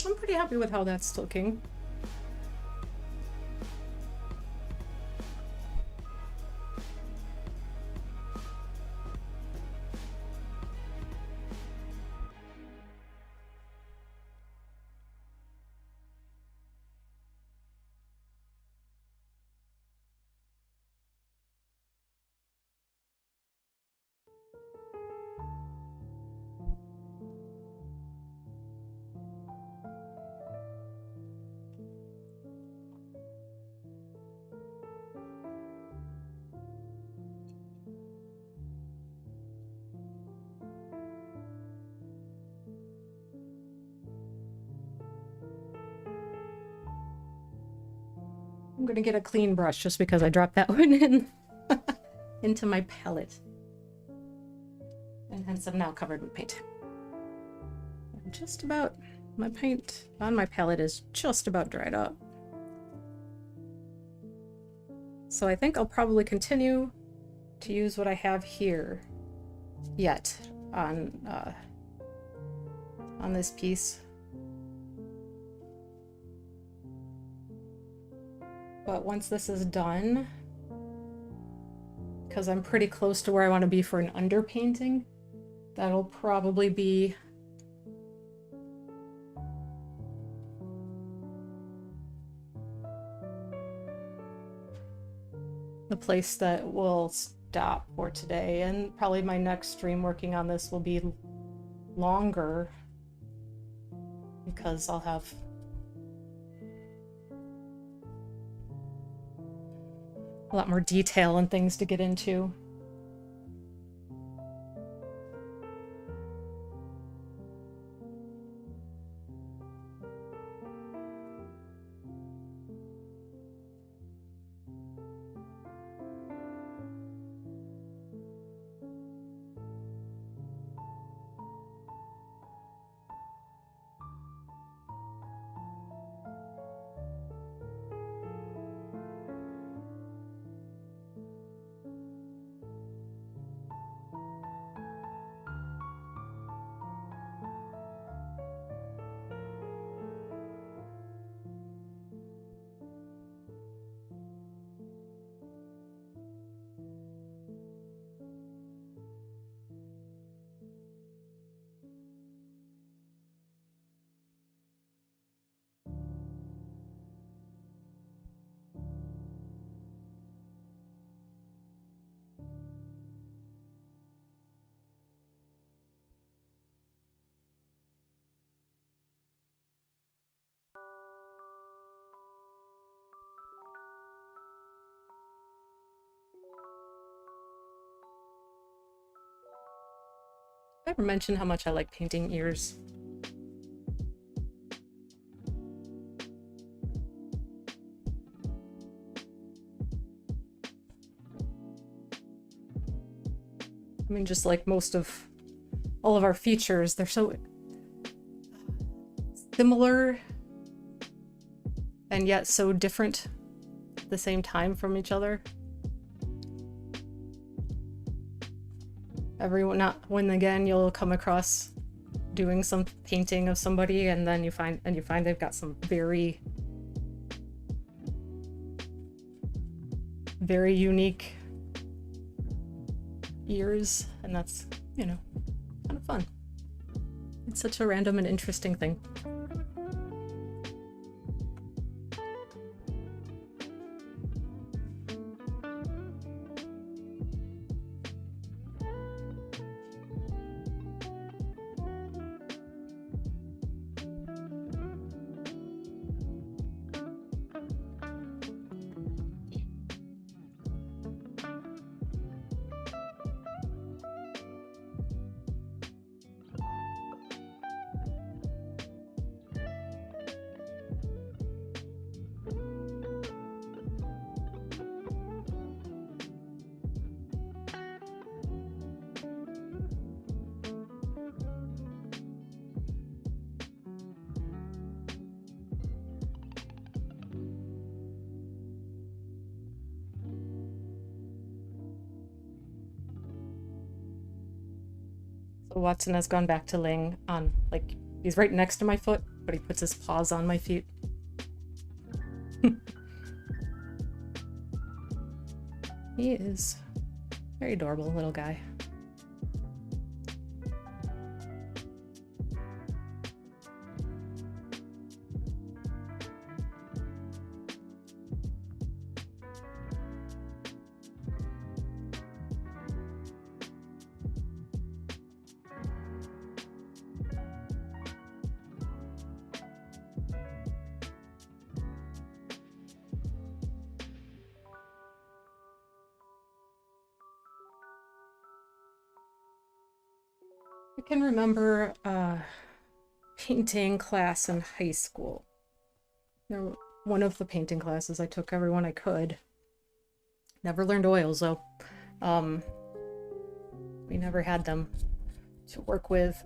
I'm pretty happy with how that's looking. I'm gonna get a clean brush just because I dropped that one in into my palette. And hence I'm now covered with paint. Just about, my paint on my palette is just about dried up. So I think I'll probably continue to use what I have here yet on this piece. But once this is done, because I'm pretty close to where I want to be for an underpainting, that'll probably be the place that will stop for today. And probably my next stream working on this will be longer because I'll have a lot more detail and things to get into. I ever mentioned how much I like painting ears? I mean, just like most of all of our features, they're so similar and yet so different at the same time from each other. Again, you'll come across doing some painting of somebody, and then you find they've got some very, very unique ears, and that's, you know, kind of fun. It's such a random and interesting thing. So Watson has gone back to laying on, like, he's right next to my foot, but he puts his paws on my feet. He is a very adorable little guy. I can remember painting class in high school. One of the painting classes, I took everyone I could. Never learned oils, though. We never had them to work with.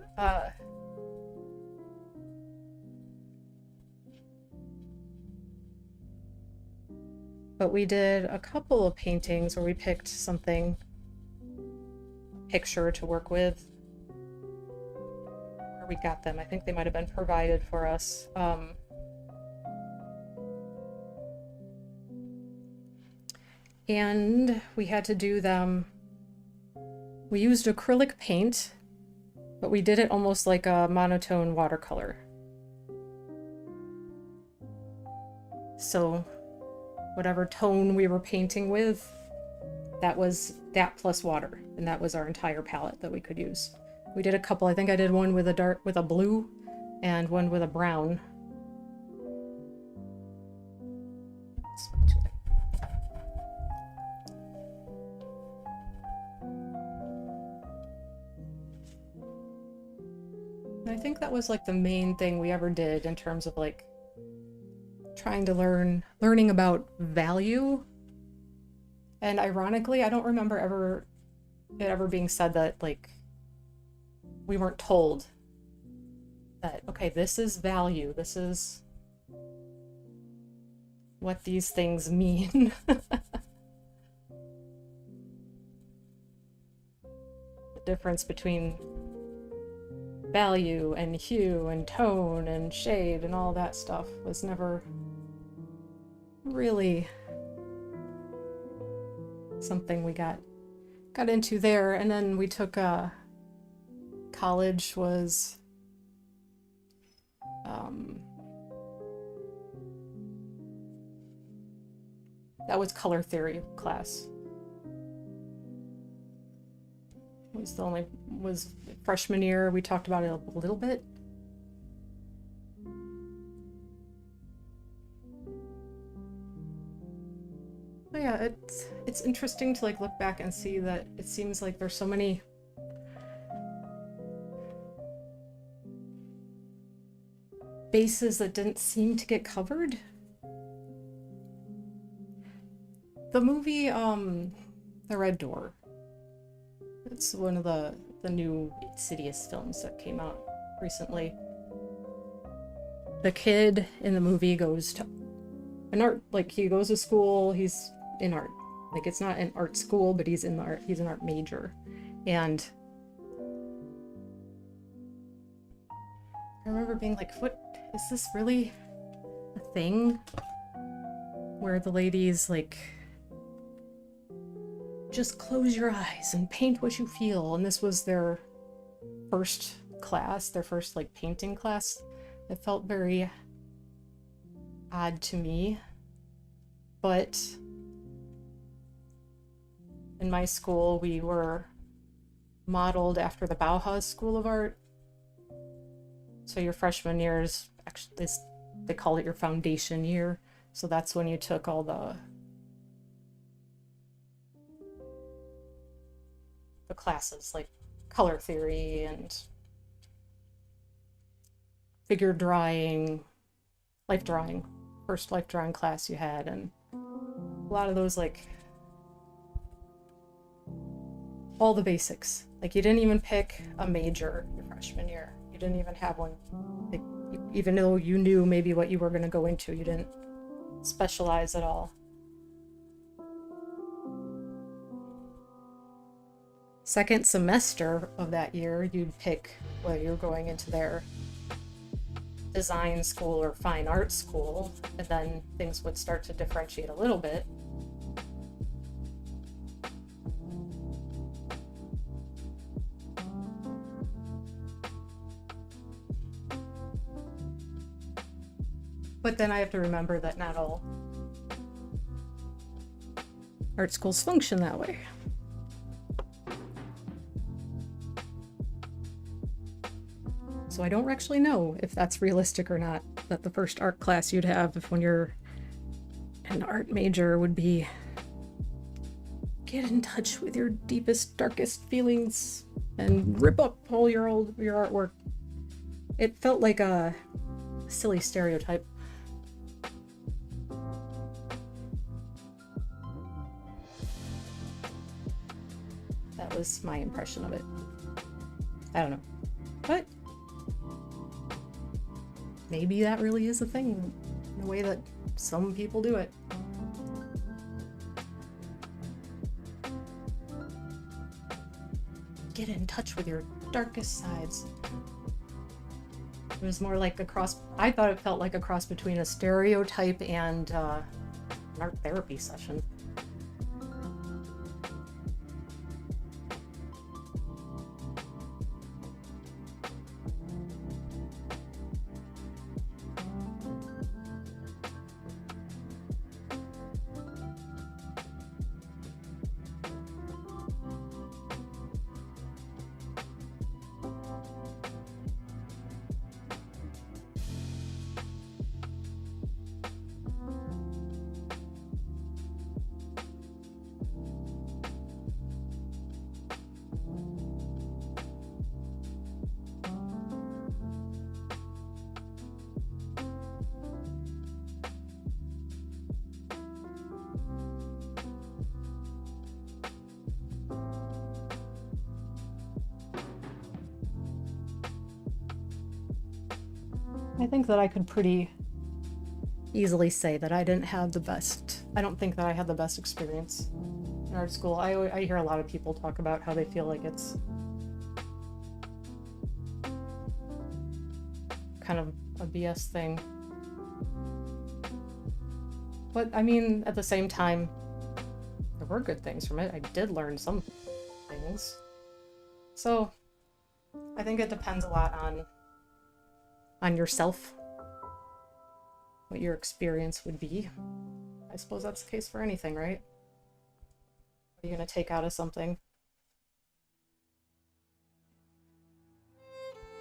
But we did a couple of paintings where we picked something, picture to work with. Where we got them, I think they might have been provided for us. And we had to do them. We used acrylic paint, but we did it almost like a monotone watercolor. So whatever tone we were painting with, that was that plus water, and that was our entire palette that we could use. We did a couple. I think I did one with a blue and one with a brown. And I think that was like the main thing we ever did in terms of like trying to learning about value. And ironically, I don't remember it ever being said that like we weren't told that, okay, this is value, this is what these things mean. The difference between value and hue and tone and shade and all that stuff was never really something we got into there. And then we took college was that was color theory class. Was freshman year, we talked about it a little bit. But yeah, it's interesting to like look back and see that it seems like there's so many bases that didn't seem to get covered. The movie, The Red Door. It's one of the new Insidious films that came out recently. The kid in the movie goes to an art, like, he goes to school, he's in art. Like, it's not an art school, but he's in art, he's an art major. And I remember being like, what, is this really a thing? Where the lady's like, just close your eyes and paint what you feel. And this was their first class, their first like painting class. It felt very odd to me. But in my school, we were modeled after the Bauhaus School of Art. So your freshman year is actually, they call it your foundation year. So that's when you took all the classes like color theory and figure drawing, life drawing, first life drawing class you had, and a lot of those, like, all the basics. Like, you didn't even pick a major your freshman year. You didn't even have one. Like, even though you knew maybe what you were going to go into, you didn't specialize at all. Second semester of that year, you'd pick whether you're going into their design school or fine art school, and then things would start to differentiate a little bit. But then I have to remember that not all art schools function that way. So I don't actually know if that's realistic or not, that the first art class you'd have if when you're an art major would be get in touch with your deepest, darkest feelings and rip up all your artwork. It felt like a silly stereotype. That was my impression of it. I don't know. But maybe that really is a thing, in the way that some people do it. Get in touch with your darkest sides. It was more like a cross, I thought it felt like a cross between a stereotype and an art therapy session. I think that I could pretty easily say that I didn't have the best, I don't think that I had the best experience in art school. I hear a lot of people talk about how they feel like it's kind of a BS thing. But I mean, at the same time, there were good things from it. I did learn some things. So I think it depends a lot on yourself, what your experience would be. I suppose that's the case for anything, right? What are you going to take out of something?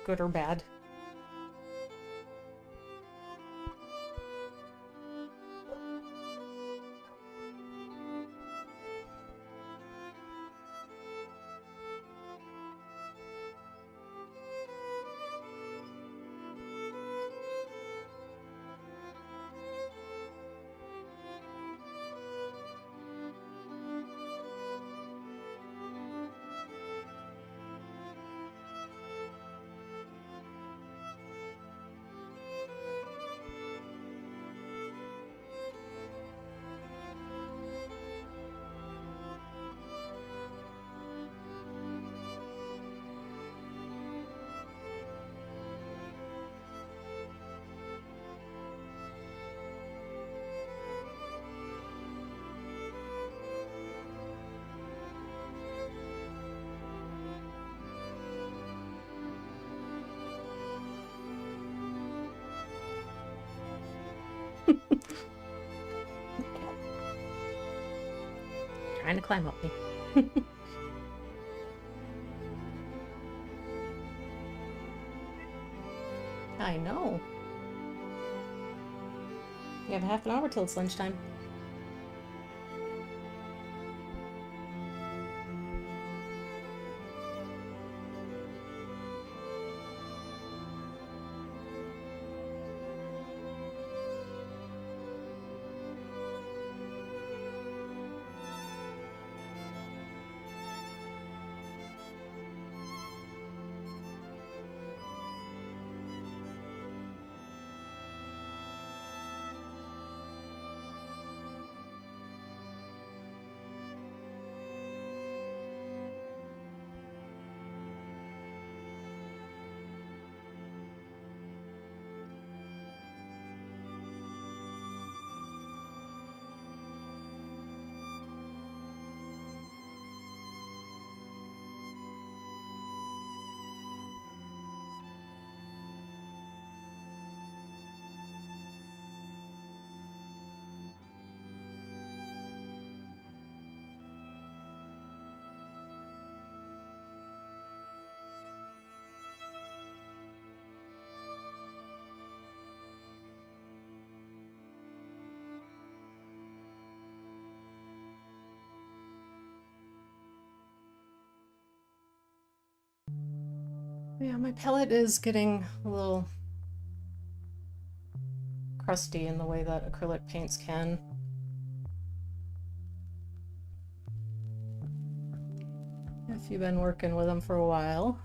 Good or bad? Trying to climb up me. I know. You have half an hour till it's lunchtime. Yeah, my palette is getting a little crusty in the way that acrylic paints can. If you've been working with them for a while.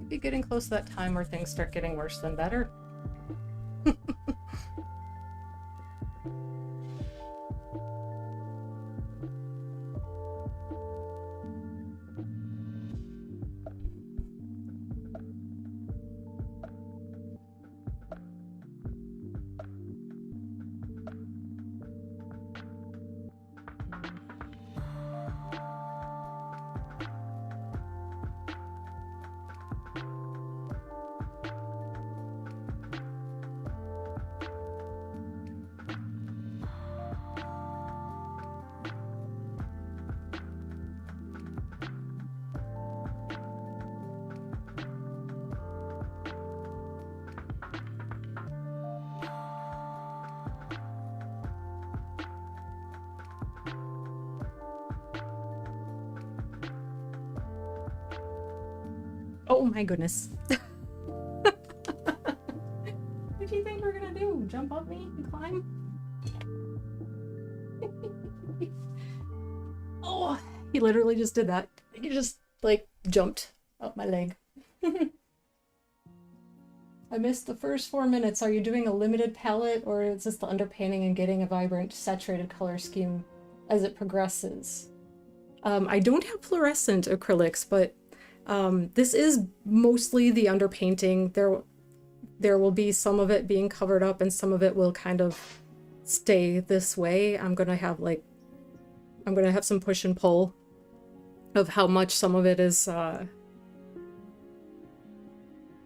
Be getting close to that time where things start getting worse than better. Oh my goodness. What do you think we're gonna do? Jump up me and climb? Oh, he literally just did that. He just, like, jumped up my leg. I missed the first 4 minutes. Are you doing a limited palette, or is this the underpainting and getting a vibrant, saturated color scheme as it progresses? I don't have fluorescent acrylics, but this is mostly the underpainting. There will be some of it being covered up, and some of it will kind of stay this way. I'm gonna have some push and pull of how much some of it is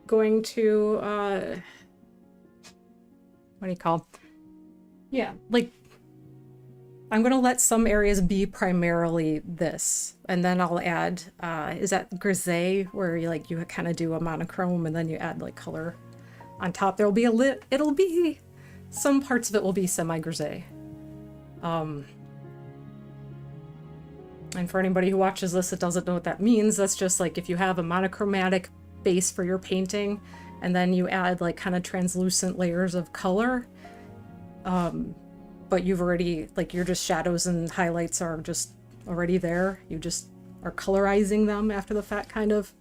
going to what do you call? Yeah, like I'm gonna let some areas be primarily this, and then I'll add is that grisaille, where you kind of do a monochrome and then you add like color on top. There'll be it'll be some parts of it will be semi-grisaille. And for anybody who watches this that doesn't know what that means, that's just like if you have a monochromatic base for your painting and then you add like kind of translucent layers of color. But you've already, like, your just shadows and highlights are just already there. You just are colorizing them after the fact, kind of.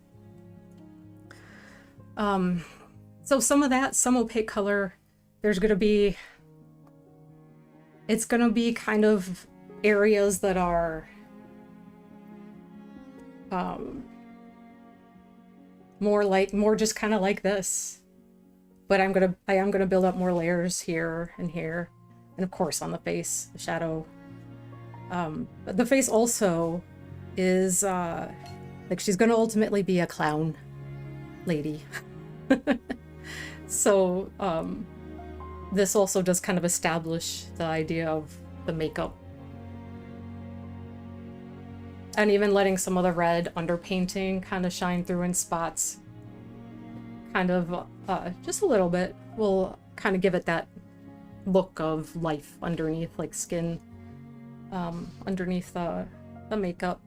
So some of that, some opaque color, there's gonna be, it's gonna be kind of areas that are more just kind of like this. But I am gonna build up more layers here and here. And of course on the face, the shadow. But the face also is, like, she's gonna ultimately be a clown lady. So, this also does kind of establish the idea of the makeup. And even letting some of the red underpainting kind of shine through in spots. Kind of, just a little bit, will kind of give it that look of life underneath, like skin, underneath the makeup.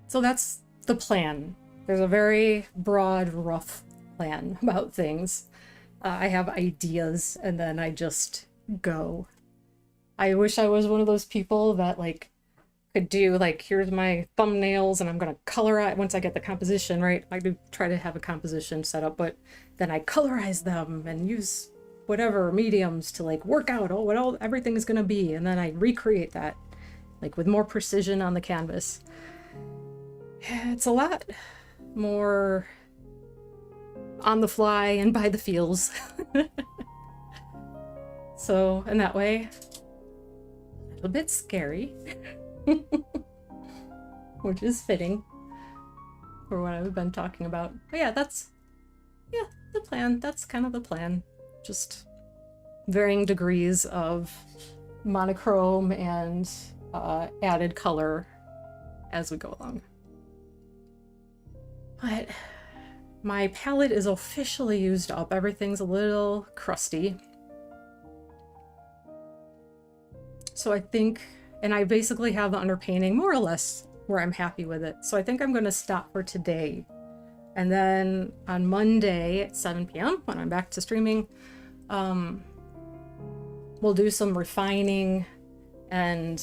So that's the plan. There's a very broad, rough plan about things. I have ideas and then I just go. I wish I was one of those people that like could do like, here's my thumbnails and I'm gonna colorize once I get the composition right. I do try to have a composition set up, but then I colorize them and use whatever mediums to like work out what everything is gonna be, and then I recreate that like with more precision on the canvas. It's a lot more on the fly and by the feels. So in that way, a little bit scary. Which is fitting for what I've been talking about. But yeah, that's the plan. That's kind of the plan. Just varying degrees of monochrome and added color as we go along. But my palette is officially used up. Everything's a little crusty. So I think, and I basically have the underpainting more or less where I'm happy with it. So I think I'm going to stop for today. And then on Monday at 7 p.m. when I'm back to streaming, we'll do some refining and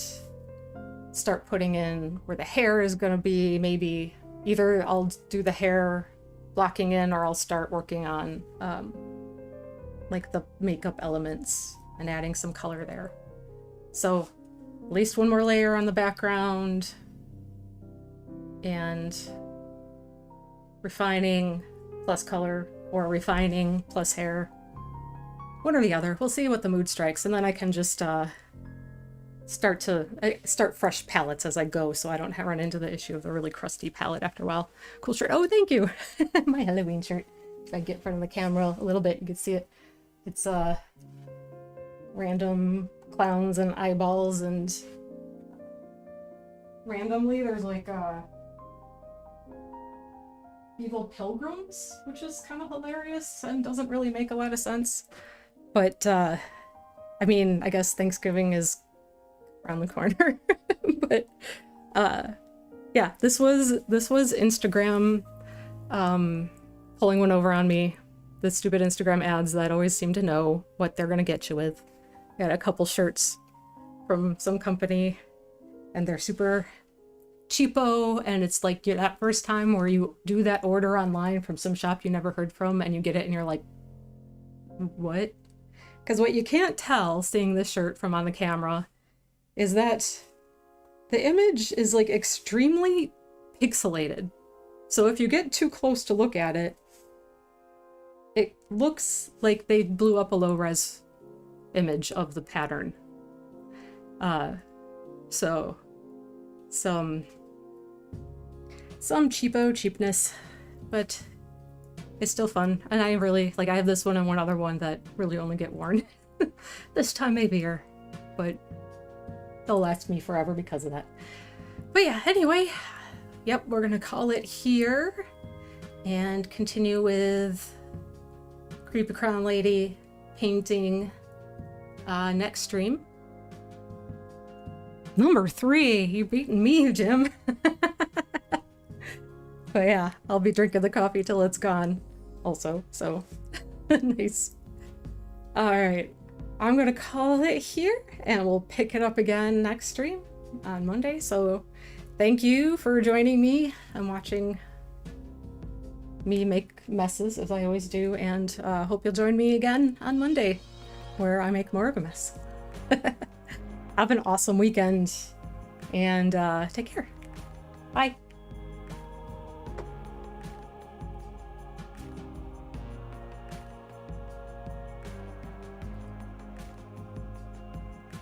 start putting in where the hair is going to be. Maybe either I'll do the hair blocking in or I'll start working on like the makeup elements and adding some color there. So at least one more layer on the background and refining plus color, or refining plus hair. One or the other. We'll see what the mood strikes, and then I can just start fresh palettes as I go, so I don't run into the issue of the really crusty palette after a while. Cool shirt. Oh, thank you. My Halloween shirt. If I get in front of the camera a little bit, you can see it. It's random clowns and eyeballs, and randomly there's like evil pilgrims, which is kind of hilarious and doesn't really make a lot of sense. But I mean, I guess Thanksgiving is around the corner. But yeah, this was Instagram pulling one over on me. The stupid Instagram ads that always seem to know what they're gonna get you with. Got a couple shirts from some company and they're super cheapo, and it's like that first time where you do that order online from some shop you never heard from and you get it and you're like, what? Because what you can't tell seeing this shirt from on the camera is that the image is like extremely pixelated. So if you get too close to look at it, it looks like they blew up a low-res image of the pattern. So some cheapness, but it's still fun. And I really, like, I have this one and one other one that really only get worn this time of year, but they'll last me forever because of that. But yeah, anyway, yep, we're gonna call it here and continue with Creepy Crown Lady painting next stream. Number 3, you're beating me, Jim. But yeah, I'll be drinking the coffee till it's gone also, so nice. All right, I'm gonna call it here and we'll pick it up again next stream on Monday. So thank you for joining me and watching me make messes as I always do, and hope you'll join me again on Monday where I make more of a mess. Have an awesome weekend and take care. Bye.